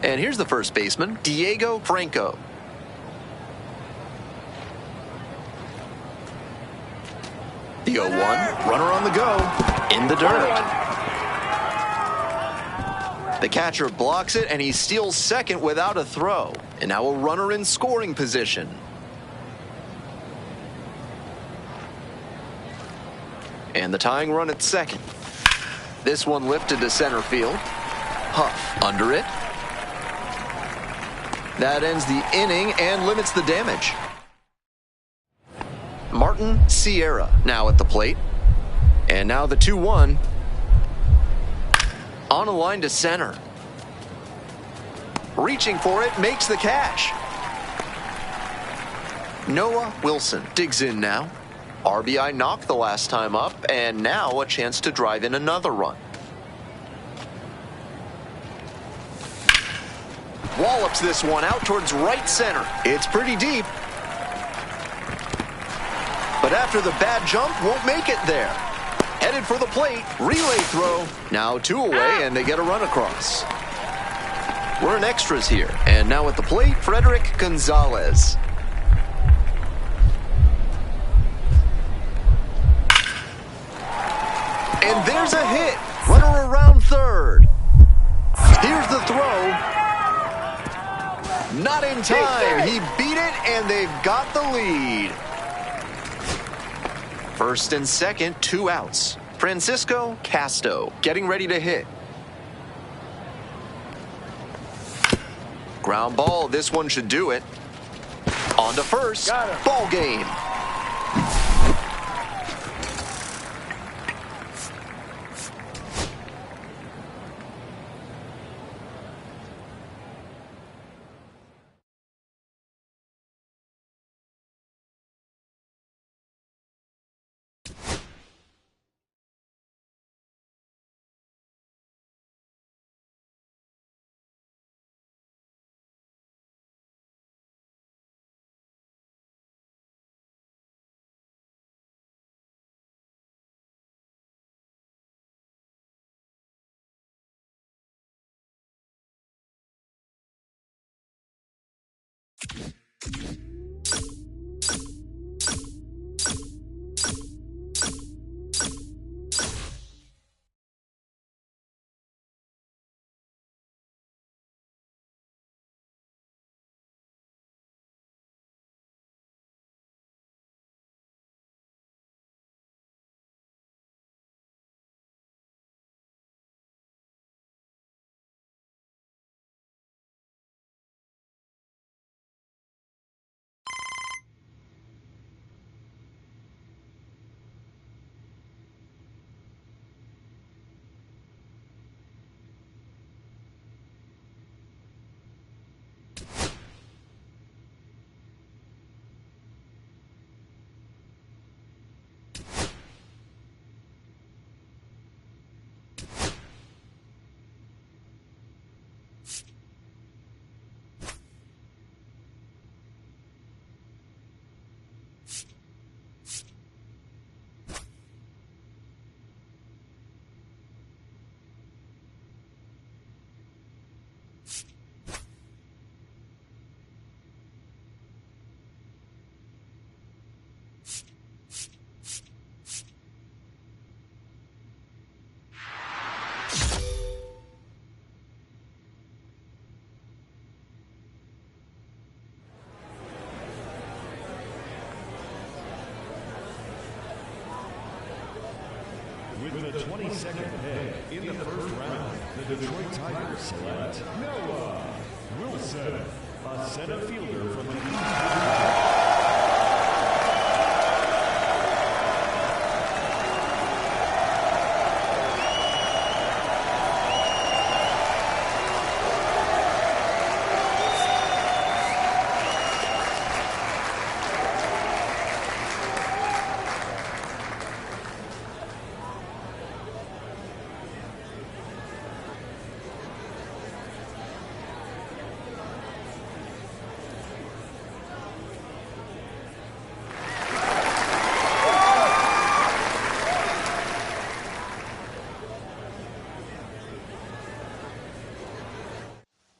And here's the first baseman, Diego Franco. The 0-1, runner on the go, in the dirt. The catcher blocks it, and he steals second without a throw. And now a runner in scoring position. And the tying run at second. This one lifted to center field. Huff under it. That ends the inning and limits the damage. Martin Sierra now at the plate. And now the 2-1. On a line to center. Reaching for it, makes the catch. Noah Wilson digs in now. RBI knocked the last time up, and now a chance to drive in another run. Wallops this one out towards right center. It's pretty deep. But after the bad jump, won't make it there. Headed for the plate. Relay throw. Now 2 away, and they get a run across. We're in extras here. And now at the plate, Frederick Gonzalez. And there's a hit. Runner around 3rd. Here's the throw. Not in time. He beat it, and they've got the lead. First and second, 2 outs. Francisco Casto getting ready to hit. Ground ball. This one should do it. On to first. Ball game. With the 22nd pick in the first round, the Detroit Tigers select Noah Wilson, a center fielder from the East.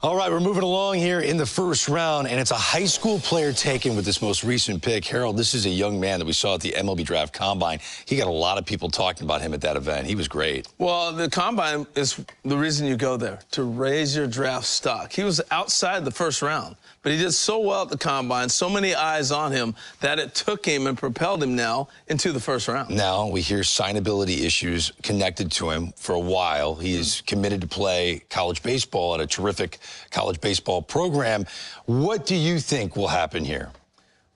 All right, we're moving along here in the first round, and it's a high school player taken with this most recent pick. Harold, this is a young man that we saw at the MLB Draft Combine. He got a lot of people talking about him at that event. He was great. Well, the Combine is the reason you go there, to raise your draft stock. He was outside the first round, but he did so well at the Combine, so many eyes on him, that it took him and propelled him now into the first round. Now we hear signability issues connected to him for a while. He is committed to play college baseball at a terrific college baseball program. What do you think will happen here?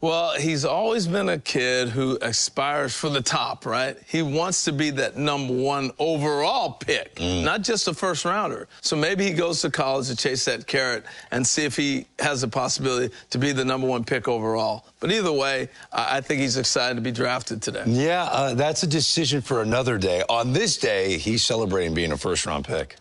Well, he's always been a kid who aspires for the top, right? He wants to be that #1 overall pick, not just a first rounder. So maybe he goes to college to chase that carrot and see if he has a possibility to be the #1 pick overall. But either way, I think he's excited to be drafted today. Yeah, that's a decision for another day. On this day, he's celebrating being a first-round pick.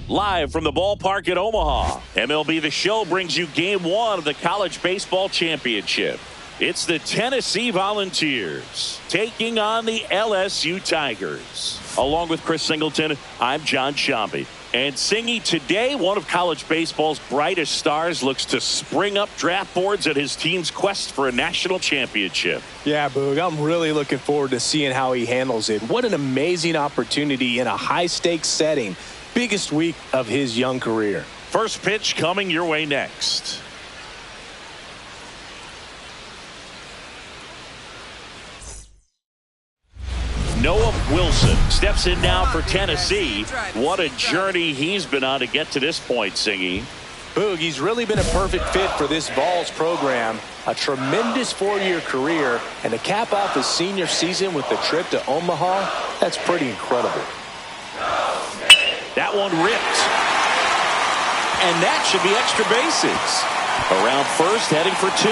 Live from the ballpark at Omaha, MLB The Show brings you Game 1 of the College Baseball Championship. It's the Tennessee Volunteers taking on the LSU Tigers. Along with Chris Singleton, I'm John Shambi. And Singy, today one of college baseball's brightest stars looks to spring up draft boards at his team's quest for a national championship. Yeah, Boog, I'm really looking forward to seeing how he handles it. What an amazing opportunity in a high-stakes setting. Biggest week of his young career. First pitch coming your way next. Noah Wilson steps in now for Tennessee. What a journey he's been on to get to this point, Singy. Boog, he's really been a perfect fit for this Vols program. A tremendous four-year career, and to cap off his senior season with the trip to Omaha, that's pretty incredible. That one ripped. And that should be extra bases. Around first, heading for 2.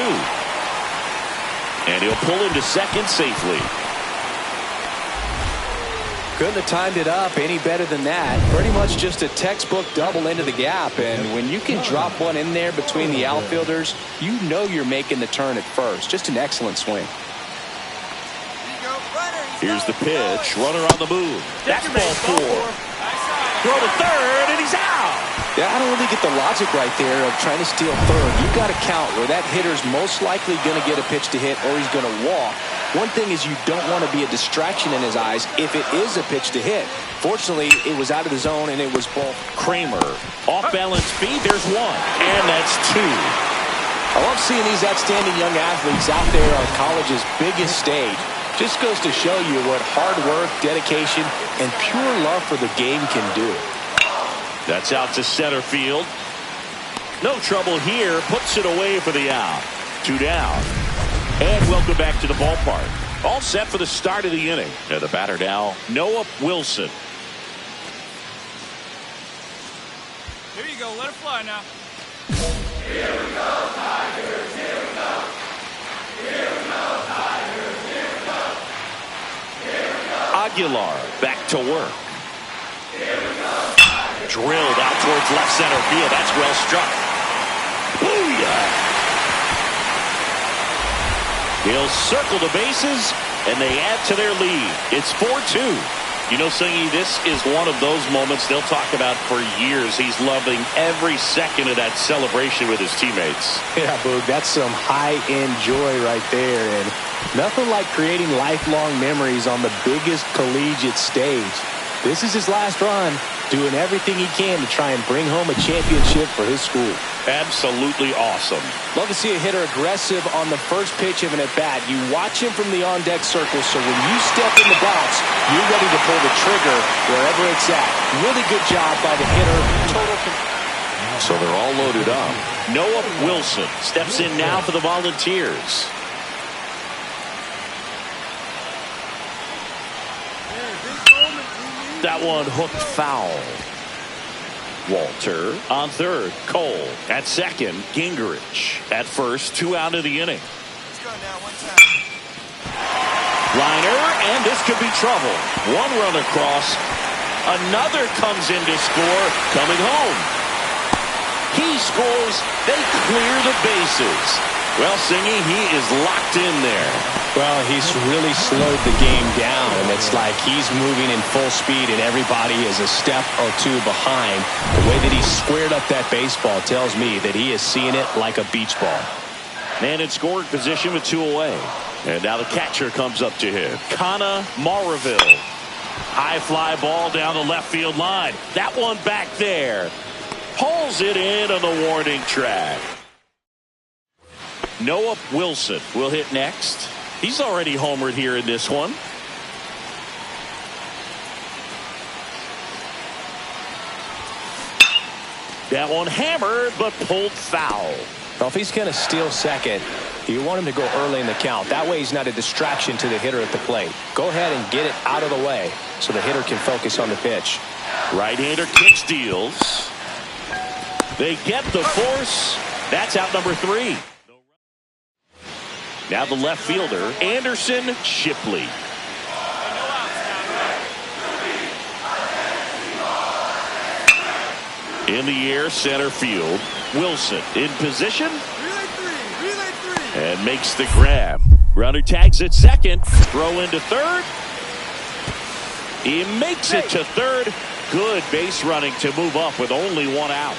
And he'll pull into second safely. Couldn't have timed it up any better than that. Pretty much just a textbook double into the gap. And when you can drop one in there between the outfielders, you know you're making the turn at first. Just an excellent swing. Here's the pitch. Runner on the move. That's ball 4. Throw to third, and he's out. Yeah, I don't really get the logic right there of trying to steal third. You've got to count where that hitter's most likely going to get a pitch to hit or he's going to walk. One thing is you don't want to be a distraction in his eyes if it is a pitch to hit. Fortunately, it was out of the zone, and it was ball. Kramer. Off-balance speed, there's 1. And that's 2. I love seeing these outstanding young athletes out there on college's biggest stage. Just goes to show you what hard work, dedication, and pure love for the game can do. That's out to center field. No trouble here. Puts it away for the out. 2 down. And welcome back to the ballpark. All set for the start of the inning. And the batter now, Noah Wilson. Here you go. Let it fly now. Here we go, Tigers. Here we go. Here we go, Tigers. Here we go. Here we go. Aguilar back to work. Here we go, Tigers. Drilled out towards left center field. That's well struck. Booyah! He'll circle the bases, and they add to their lead. It's 4-2. You know, Singy, this is one of those moments they'll talk about for years. He's loving every second of that celebration with his teammates. Yeah, Boog, that's some high-end joy right there. And nothing like creating lifelong memories on the biggest collegiate stage. This is his last run, doing everything he can to try and bring home a championship for his school. Absolutely awesome. Love to see a hitter aggressive on the first pitch of an at-bat. You watch him from the on-deck circle, so when you step in the box, you're ready to pull the trigger wherever it's at. Really good job by the hitter. So they're all loaded up. Noah Wilson steps in now for the Volunteers. That one hooked foul. Walter on third. Cole at second. Gingrich at first. 2 out of the inning. Let's go now. 1 time. Liner, and this could be trouble. 1 run across. Another comes in to score. Coming home. He scores. They clear the bases. Well, Singy, he is locked in there. Well, he's really slowed the game down, and it's like he's moving in full speed, and everybody is a step or 2 behind. The way that he squared up that baseball tells me that he is seeing it like a beach ball. Man in scoring position with 2 away. And now the catcher comes up to him. Connor Maraville. High fly ball down the left field line. That one back there. Pulls it in on the warning track. Noah Wilson will hit next. He's already homered here in this one. That one hammered, but pulled foul. Well, if he's going to steal second, you want him to go early in the count. That way he's not a distraction to the hitter at the plate. Go ahead and get it out of the way so the hitter can focus on the pitch. Right-hander kick steals. They get the force. That's out number 3. Now the left fielder, Anderson Shipley. In the air, center field. Wilson in position. And makes the grab. Runner tags at second. Throw into third. He makes it to third. Good base running to move up with only 1 out.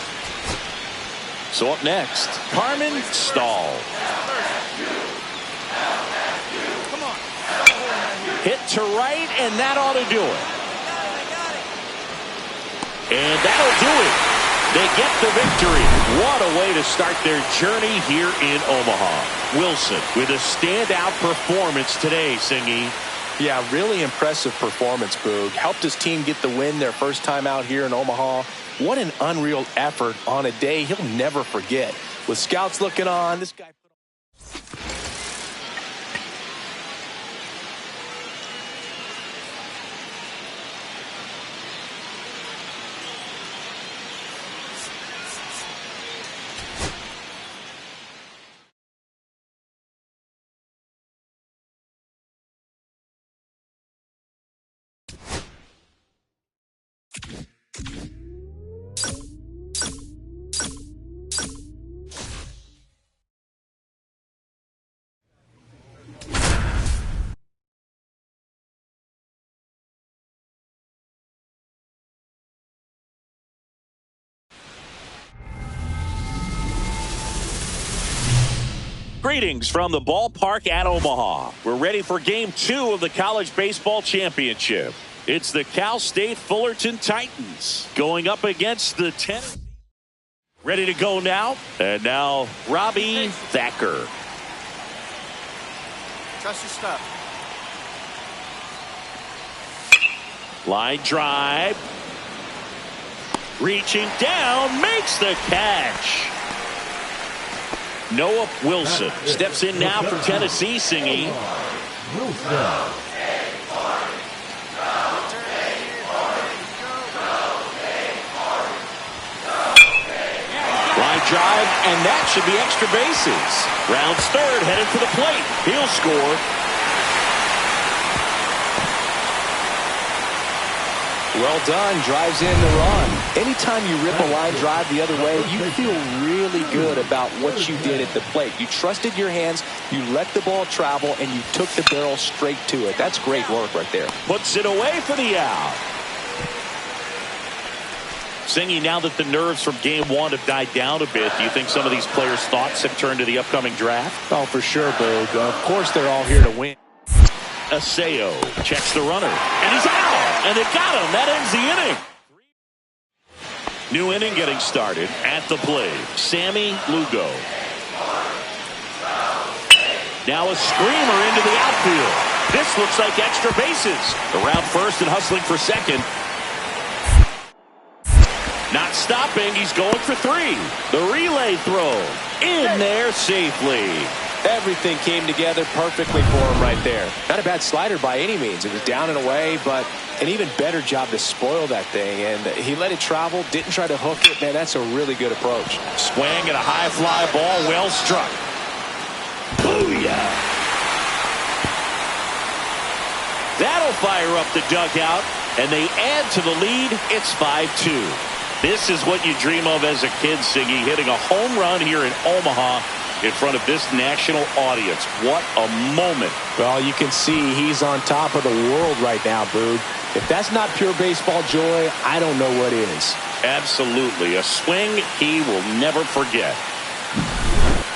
So up next, Carmen Stahl. Hit to right, and that ought to do it. And that'll do it. They get the victory. What a way to start their journey here in Omaha. Wilson with a standout performance today, Singy. Yeah, really impressive performance, Boog. Helped his team get the win their first time out here in Omaha. What an unreal effort on a day he'll never forget. With scouts looking on, this guy... Greetings from the ballpark at Omaha. We're ready for Game 2 of the College Baseball Championship. It's the Cal State Fullerton Titans going up against the Tennessee. Ready to go now. And now Robbie Thacker. Trust your stuff. Line drive. Reaching down, makes the catch. Noah Wilson steps in now for Tennessee, Singy. Line drive, and that should be extra bases. Rounds third, headed for the plate. He'll score. Well done, drives in the run. Anytime you rip a line drive the other way, you feel really good about what you did at the plate. You trusted your hands, you let the ball travel, and you took the barrel straight to it. That's great work right there. Puts it away for the out. Singy, now that the nerves from Game 1 have died down a bit, do you think some of these players' thoughts have turned to the upcoming draft? Oh, for sure, Boog. Of course they're all here to win. Aseo checks the runner, and he's out, and they got him. That ends the inning. New inning getting started at the plate. Sammy Lugo. Now a screamer into the outfield. This looks like extra bases. Around first and hustling for second. Not stopping. He's going for 3. The relay throw in there safely. Everything came together perfectly for him right there. Not a bad slider by any means. It was down and away, but an even better job to spoil that thing. And he let it travel, didn't try to hook it. Man, that's a really good approach. Swing and a high fly ball, well struck. Booyah! That'll fire up the dugout, and they add to the lead. It's 5-2. This is what you dream of as a kid, Siggy, hitting a home run here in Omaha in front of this national audience. What a moment. Well, you can see he's on top of the world right now, Boog. If that's not pure baseball joy, I don't know what is. Absolutely. A swing he will never forget.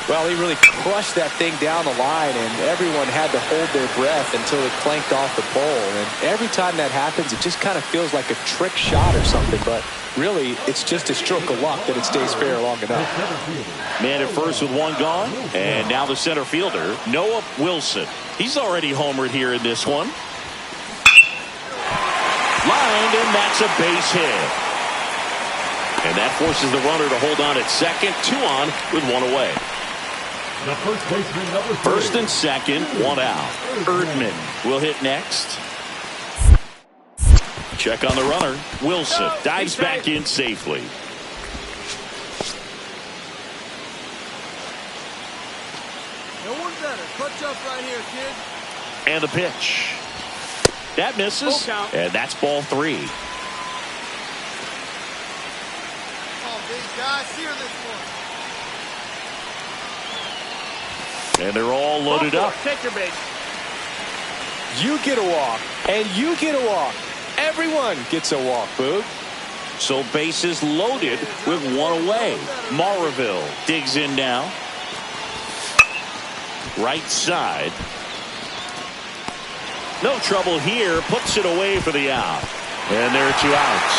Well, he really crushed that thing down the line, and everyone had to hold their breath until it clanked off the pole. And every time that happens, it just kind of feels like a trick shot or something, but really, it's just a stroke of luck that it stays fair long enough. Man at first with 1 gone, and now the center fielder, Noah Wilson. He's already homered here in this one. Lined, and that's a base hit. And that forces the runner to hold on at second. 2 on with 1 away. The first baseman, number 3. First and second, 1 out. Erdman will hit next. Check on the runner. Wilson dives back in safely. No one better. Clutch up right here, kid. And the pitch. That misses. And that's ball 3. Come on, big guy. Sear this one. And they're all loaded up. Take your base. You get a walk, and you get a walk. Everyone gets a walk, Boog. So bases loaded with 1 away. Maraville digs in now. Right side. No trouble here. Puts it away for the out. And there are 2 outs.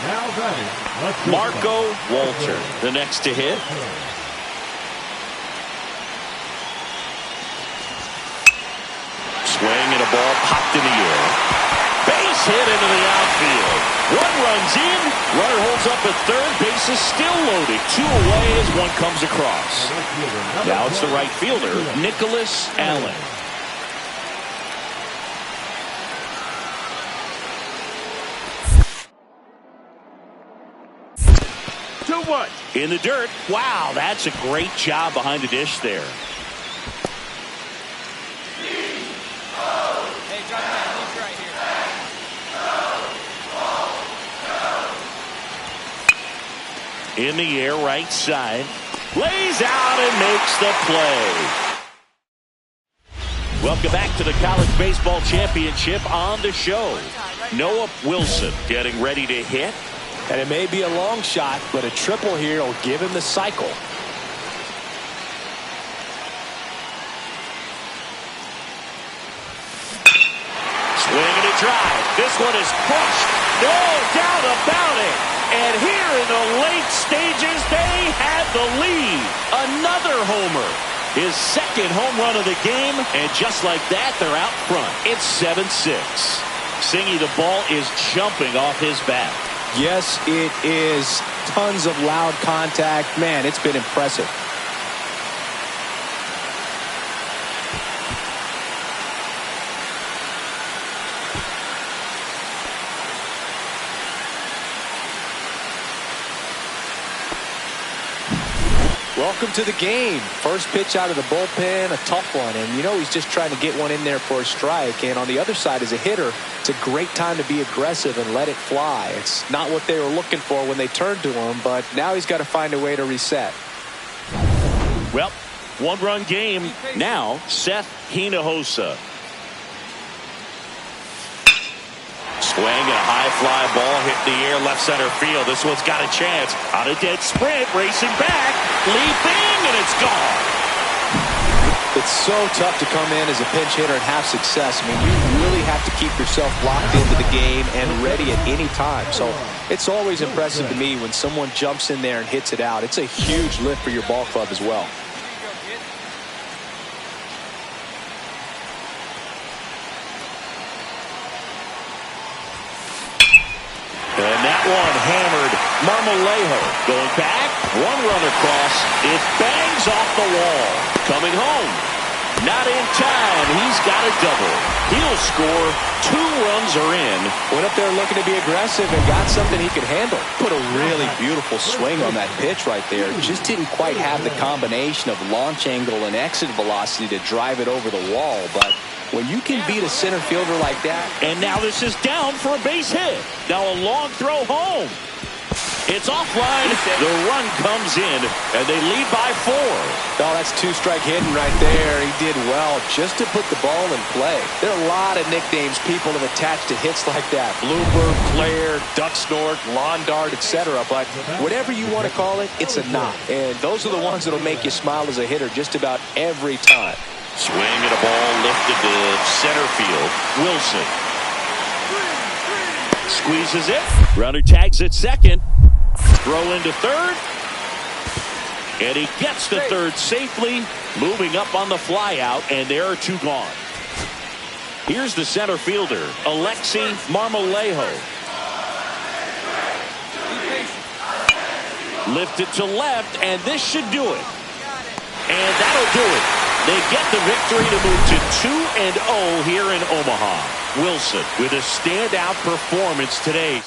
Now batting, Marco Walter, the next to hit. Swing and a ball popped in the air. Base hit into the outfield. 1 runs in. Runner holds up at third. Base is still loaded. 2 away as 1 comes across. Now it's the right fielder, Nicholas Allen. In the dirt. Wow, that's a great job behind the dish there. Hey, drop that. Leave right here. In the air, right side. Lays out and makes the play. Welcome back to the College Baseball Championship on the show. Noah Wilson getting ready to hit. And it may be a long shot, but a triple here will give him the cycle. Swing and a drive. This one is crushed. No doubt about it. And here in the late stages, they had the lead. Another homer. His second home run of the game. And just like that, they're out front. It's 7-6. Singy, the ball is jumping off his bat. Yes, it is. Tons of loud contact. Man, it's been impressive. Welcome to the game. First pitch out of the bullpen, a tough one. And you know he's just trying to get one in there for a strike. And on the other side, as a hitter, it's a great time to be aggressive and let it fly. It's not what they were looking for when they turned to him, but now he's got to find a way to reset. Well, 1-run game now. Seth Hinojosa. Swing and a high fly ball hit in the air left center field. This one's got a chance. On a dead sprint, racing back, leaping, and it's gone. It's so tough to come in as a pinch hitter and have success. I mean, you really have to keep yourself locked into the game and ready at any time. So it's always impressive to me when someone jumps in there and hits it out. It's a huge lift for your ball club as well. And that one hammered. Marmolejo going back. 1 run across. It bangs off the wall. Coming home. Not in time. He's got a double. He'll score. 2 runs are in. Went up there looking to be aggressive and got something he could handle. Put a really beautiful swing on that pitch right there. Just didn't quite have the combination of launch angle and exit velocity to drive it over the wall. But when you can beat a center fielder like that. And now this is down for a base hit. Now a long throw home. It's offline. The run comes in, and they lead by 4. Oh, that's 2-strike hitting right there. He did well just to put the ball in play. There are a lot of nicknames people have attached to hits like that. Bluebird, Flare, Duck Snort, Lawn Dart, etc. But whatever you want to call it, it's a knock. And those are the ones that will make you smile as a hitter just about every time. Swing and a ball lifted to center field. Wilson squeezes it. Runner tags at second. Throw into third. And he gets to third safely. Moving up on the fly out. And there are 2 gone. Here's the center fielder, Alexi Marmolejo. Lifted to left, and this should do it. And that'll do it. They get the victory to move to 2-0 here in Omaha. Wilson with a standout performance today.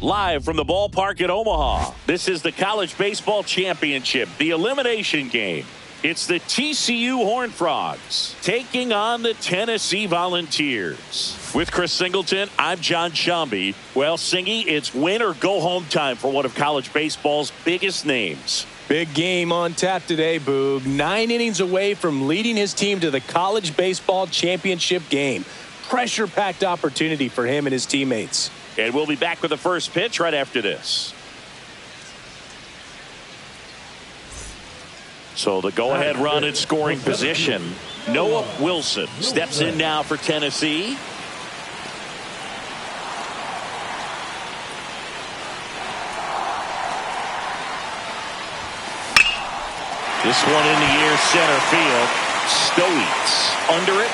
Live from the ballpark at Omaha, this is the College Baseball Championship, the elimination game. It's the TCU Horned Frogs taking on the Tennessee Volunteers. With Chris Singleton, I'm John Shambi. Well, Singy, it's win or go home time for one of college baseball's biggest names. Big game on tap today, Boog. 9 innings away from leading his team to the College Baseball Championship game. Pressure-packed opportunity for him and his teammates. And we'll be back with the first pitch right after this. So the go-ahead run in scoring position. Noah Wilson steps in now for Tennessee. This one in the air, center field. Stoics under it.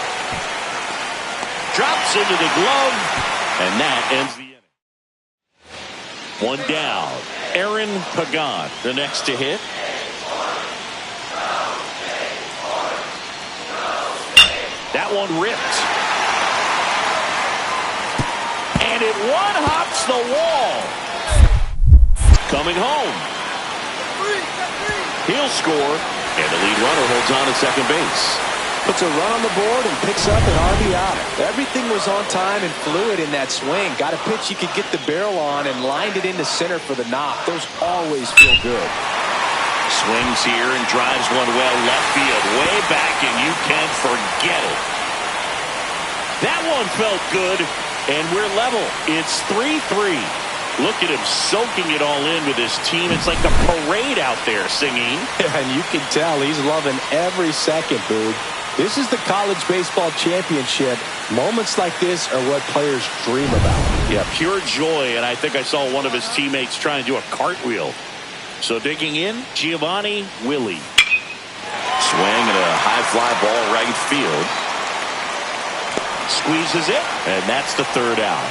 Drops into the glove. And that ends the inning. One down. Aaron Pagan, the next to hit. That one ripped. And it one-hops the wall. Coming home. He'll score. And the lead runner holds on at second base. Puts a run on the board and picks up an RBI. Everything was on time and fluid in that swing. Got a pitch you could get the barrel on and lined it into center for the knock. Those always feel good. Swings here and drives one well left field. Way back, and you can forget it. That one felt good, and we're level. It's 3-3. Look at him soaking it all in with his team. It's like a parade out there singing. And you can tell he's loving every second, Boog. This is the College Baseball Championship. Moments like this are what players dream about. Yeah, pure joy, and I think I saw one of his teammates try and do a cartwheel. So digging in, Giovanni Willie. Swing and a high fly ball right field. Squeezes it, and that's the third out.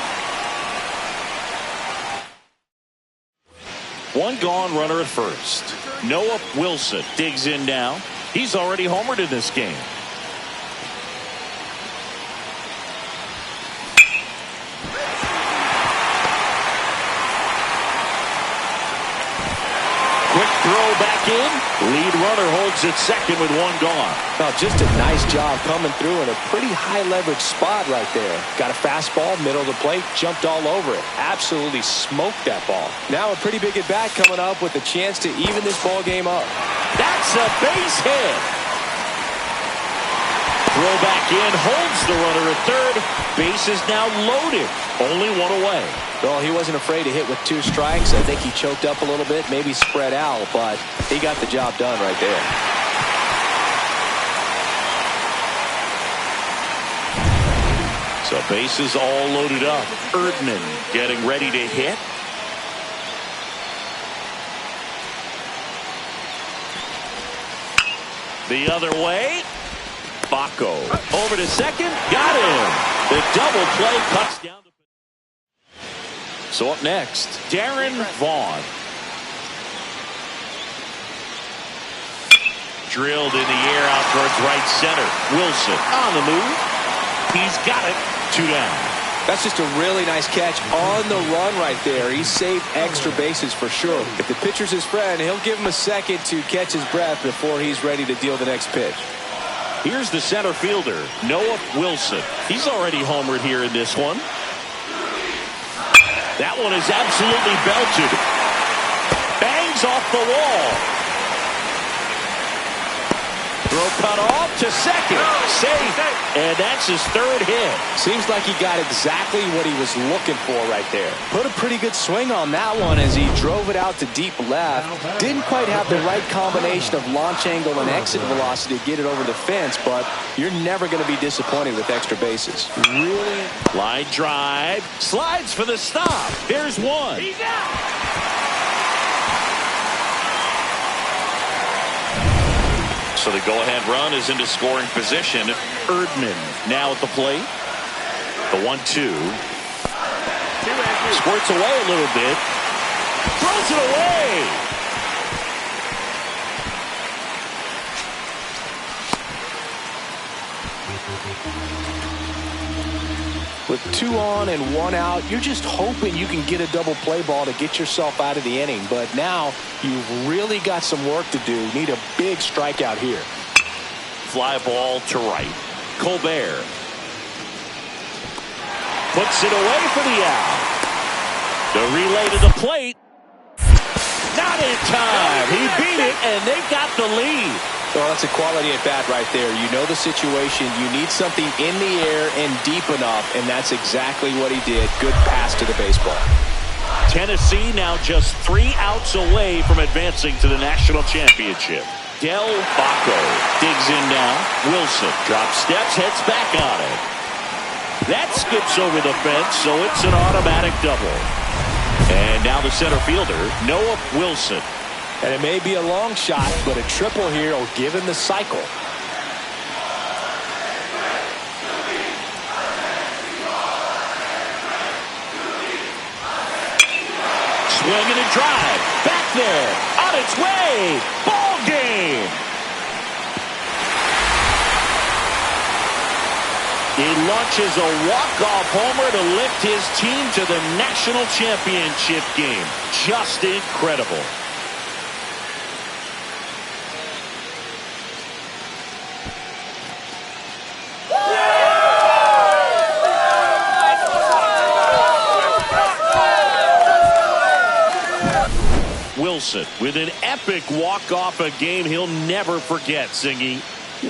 One gone, runner at first. Noah Wilson digs in now. He's already homered in this game. Quick throw back in. Lead runner holds at second with one gone. Well, just a nice job coming through in a pretty high leverage spot right there. Got a fastball, middle of the plate, jumped all over it. Absolutely smoked that ball. Now a pretty big at bat coming up with a chance to even this ball game up. That's a base hit. Throw back in, holds the runner at third. Base is now loaded. Only one away. Well, he wasn't afraid to hit with 2 strikes. I think he choked up a little bit, maybe spread out, but he got the job done right there. So bases all loaded up. Erdman getting ready to hit. The other way. Baco over to second. Got him. The double play cuts down. So up next, Darren Vaughn. Drilled in the air out towards right center. Wilson on the move. He's got it. 2 down. That's just a really nice catch on the run right there. He saved extra bases for sure. If the pitcher's his friend, he'll give him a second to catch his breath before he's ready to deal the next pitch. Here's the center fielder, Noah Wilson. He's already homered here in this one. That one is absolutely belted. Bangs off the wall. Throw cut off to second. Safe. And that's his third hit. Seems like he got exactly what he was looking for right there. Put a pretty good swing on that one as he drove it out to deep left. Didn't quite have the right combination of launch angle and exit velocity to get it over the fence, but you're never going to be disappointed with extra bases. Really? Line drive. Slides for the stop. Here's one. He's out. So the go-ahead run is into scoring position. Erdman now at the plate. The 1-2. Squirts away a little bit. Throws it away. With 2 on and 1 out, you're just hoping you can get a double play ball to get yourself out of the inning. But now you've really got some work to do. Need a big strikeout here. Fly ball to right. Colbert puts it away for the out. The relay to the plate. Not in time. He beat it, and they've got the lead. Well, that's a quality at bat right there. You know the situation. You need something in the air and deep enough, and that's exactly what he did. Good pass to the baseball. Tennessee now just 3 outs away from advancing to the national championship. Del Baco digs in now. Wilson drops steps, heads back on it. That skips over the fence, so it's an automatic double. And now the center fielder, Noah Wilson. And it may be a long shot, but a triple here will give him the cycle. Swing and a drive. Back there. On its way. Ball game. He launches a walk-off homer to lift his team to the national championship game. Just incredible. Wilson with an epic walk-off, a game he'll never forget, Singy.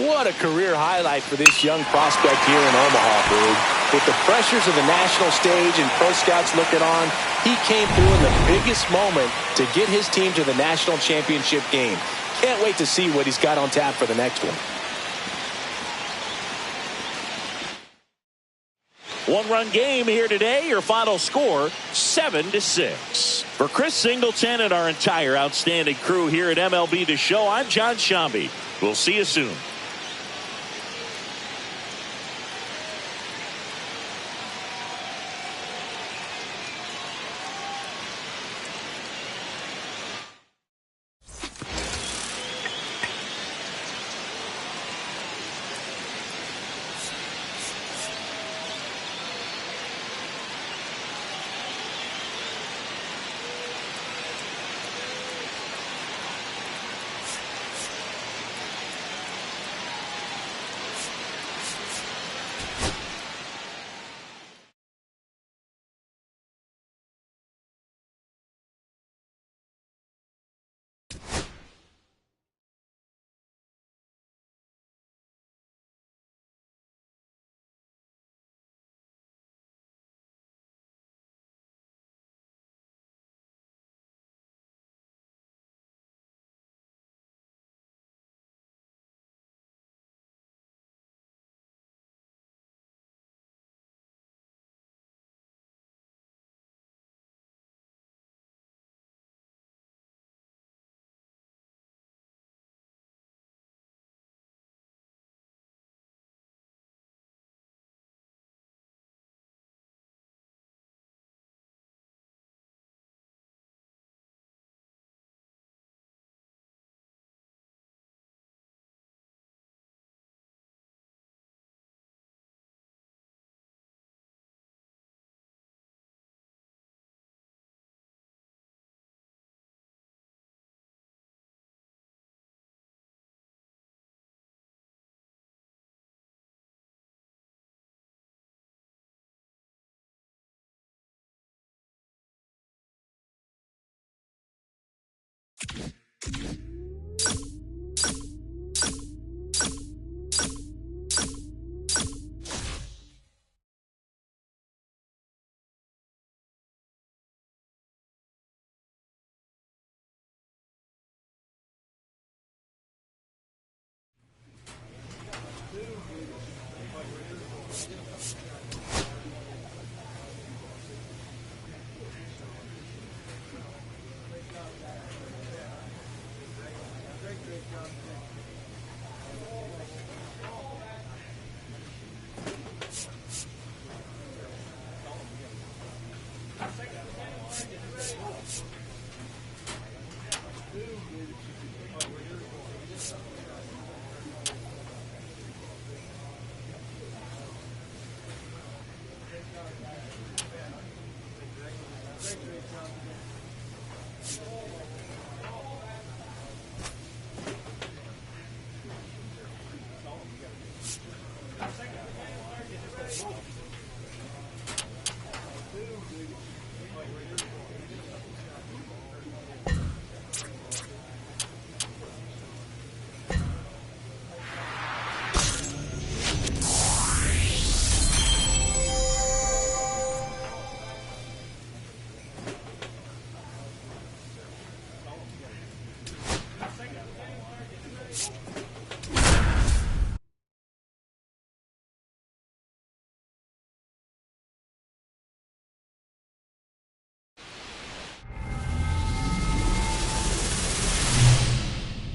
What a career highlight for this young prospect here in Omaha, Boog. With the pressures of the national stage and pro scouts looking on, he came through in the biggest moment to get his team to the national championship game. Can't wait to see what he's got on tap for the next one. One-run game here today. Your final score, 7-6. For Chris Singleton and our entire outstanding crew here at MLB The Show, I'm John Shambi. We'll see you soon.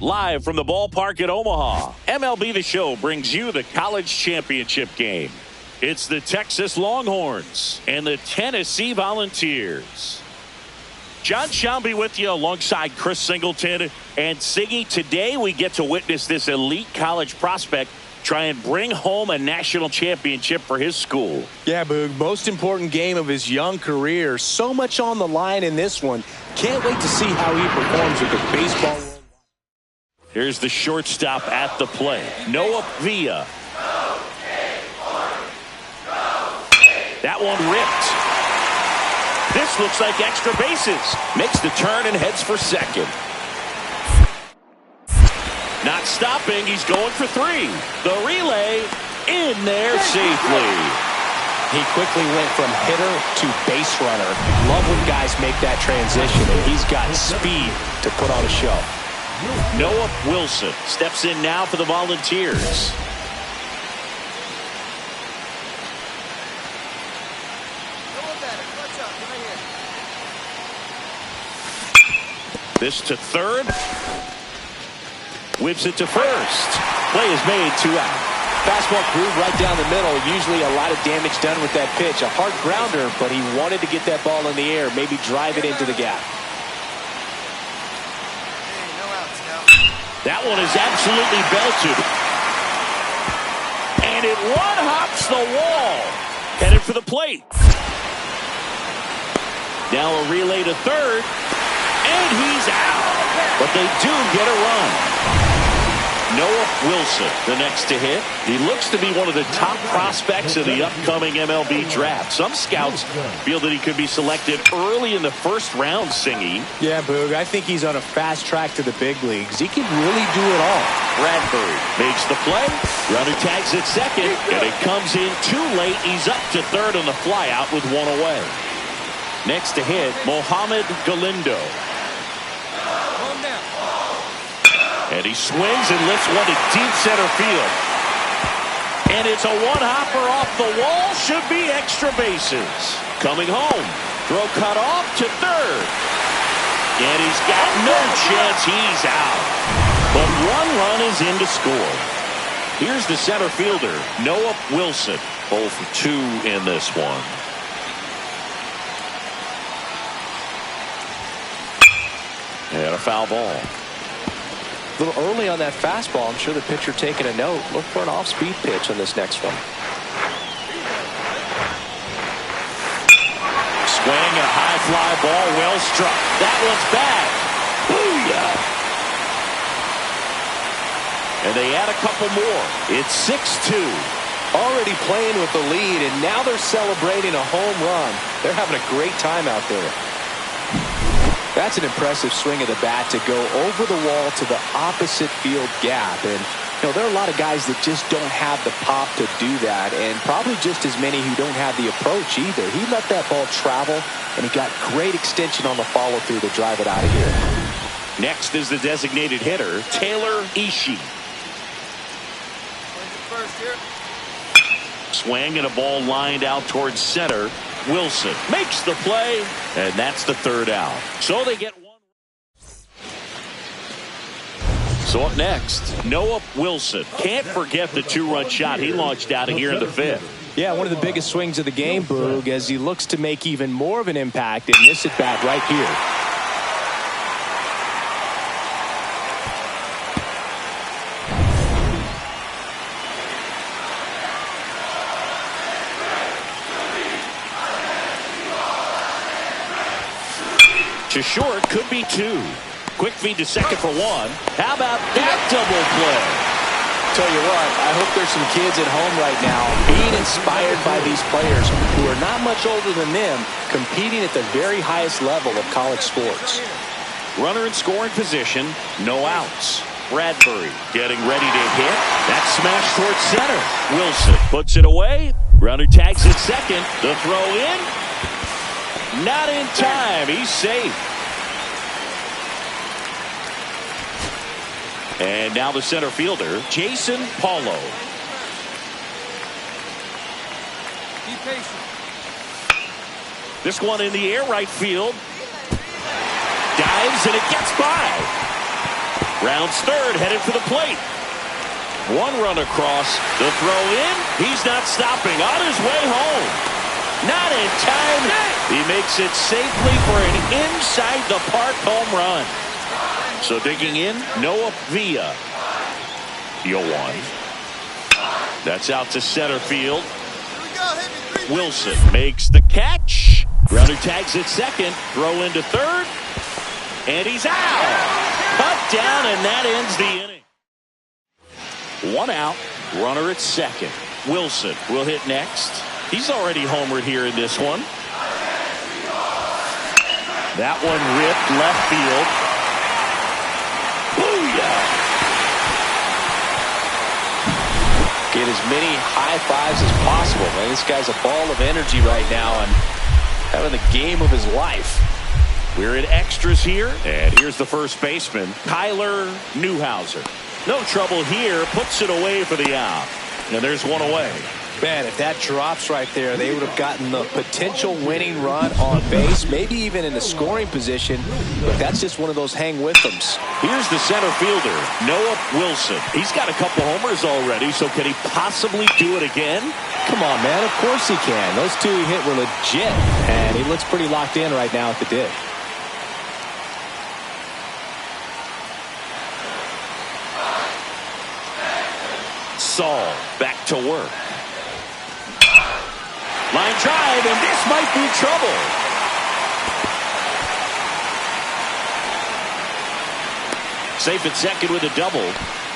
Live from the ballpark at Omaha, MLB The Show brings you the college championship game. It's the Texas Longhorns and the Tennessee Volunteers. John Shelby with you alongside Chris Singleton and Siggy. Today we get to witness this elite college prospect try and bring home a national championship for his school. Yeah, Boog, most important game of his young career. So much on the line in this one. Can't wait to see how he performs with the baseball. Here's the shortstop at the plate, Noah Villa. That one ripped. This looks like extra bases. Makes the turn and heads for second. Not stopping. He's going for three. The relay in there safely. He quickly went from hitter to base runner. Love when guys make that transition, and he's got speed to put on a show. Noah Wilson steps in now for the Volunteers. This to third. Whips it to first. Play is made, 2 out. Fastball groove right down the middle. Usually a lot of damage done with that pitch. A hard grounder, but he wanted to get that ball in the air, maybe drive it into the gap. That one is absolutely belted. And it one-hops the wall. Headed for the plate. Now a relay to third. And he's out. But they do get a run. Noah Wilson, the next to hit. He looks to be one of the top prospects of the upcoming MLB draft. Some scouts feel that he could be selected early in the first round, Singy. Yeah, Boog, I think he's on a fast track to the big leagues. He can really do it all. Bradbury makes the play. Runner tags at second, and it comes in too late. He's up to third on the flyout with one away. Next to hit, Mohamed Galindo. And he swings and lifts one to deep center field. And it's a one-hopper off the wall. Should be extra bases. Coming home. Throw cut off to third. And he's got no chance. He's out. But one run is in to score. Here's the center fielder, Noah Wilson. 0 for 2 in this one. And a foul ball. A little early on that fastball. I'm sure the pitcher taking a note. Look for an off-speed pitch on this next one. Swing and a high fly ball, well struck. That one's back. Booyah! And they add a couple more. It's 6-2. Already playing with the lead, and now they're celebrating a home run. They're having a great time out there. That's an impressive swing of the bat to go over the wall to the opposite field gap. And, there are a lot of guys that just don't have the pop to do that, and probably just as many who don't have the approach either. He let that ball travel, and he got great extension on the follow-through to drive it out of here. Next is the designated hitter, Taylor Ishii. Swing and a ball lined out towards center. Wilson makes the play, and that's the third out. So they get one. So up next, Noah Wilson. Can't forget the two-run shot he launched out of here in the fifth. Yeah, one of the biggest swings of the game, Boog, as he looks to make even more of an impact in this at-bat right here. To short, could be two. Quick feed to second for one. How about that double play? Tell you what, I hope there's some kids at home right now being inspired by these players who are not much older than them, competing at the very highest level of college sports. Runner in scoring position, no outs. Bradbury getting ready to hit. That smash towards center. Wilson puts it away. Runner tags at second. The throw in. Not in time. He's safe. And now the center fielder, Jason Paulo. Be patient. This one in the air right field. Dives and it gets by. Rounds third, headed for the plate. One run across. The throw in. He's not stopping. On his way home. Not in time. He makes it safely for an inside the park home run. So digging in, Noah Villa. 0-1. That's out to center field. Wilson makes the catch. Runner tags at second. Throw into third. And he's out. Cut down, and that ends the inning. One out. Runner at second. Wilson will hit next. He's already homered here in this one. That one ripped left field. Get as many high fives as possible, man. This guy's a ball of energy right now and having the game of his life. We're in extras here, and here's the first baseman, Tyler Newhouser. No trouble here, puts it away for the out. And there's one away. Man, if that drops right there, they would have gotten the potential winning run on base, maybe even in a scoring position, but that's just one of those hang with thems. Here's the center fielder, Noah Wilson. He's got a couple homers already, so can he possibly do it again? Come on, man, of course he can. Those two he hit were legit, and he looks pretty locked in right now at the dig. Saul back to work. Line drive, and this might be trouble. Safe at second with a double.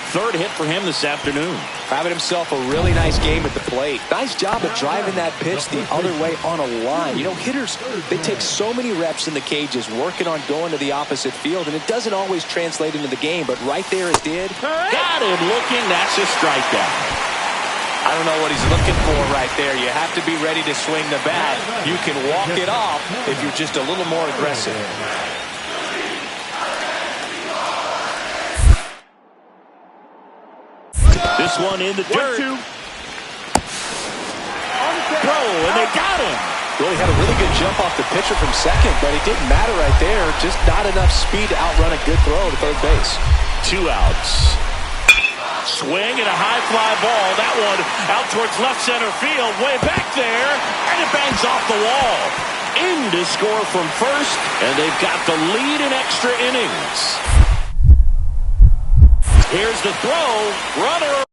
Third hit for him this afternoon. Having himself a really nice game at the plate. Nice job of driving that pitch the other way on a line. You know, hitters, they take so many reps in the cages working on going to the opposite field, and it doesn't always translate into the game, but right there it did. Got him looking. That's a strikeout. I don't know what he's looking for right there. You have to be ready to swing the bat. You can walk it off if you're just a little more aggressive. This one in the dirt. Throw, and they got him. Well, he had a really good jump off the pitcher from second, but it didn't matter right there. Just not enough speed to outrun a good throw to third base. 2 outs. Swing and a high fly ball. That one out towards left center field. Way back there. And it bangs off the wall. In to score from first. And they've got the lead in extra innings. Here's the throw. Runner.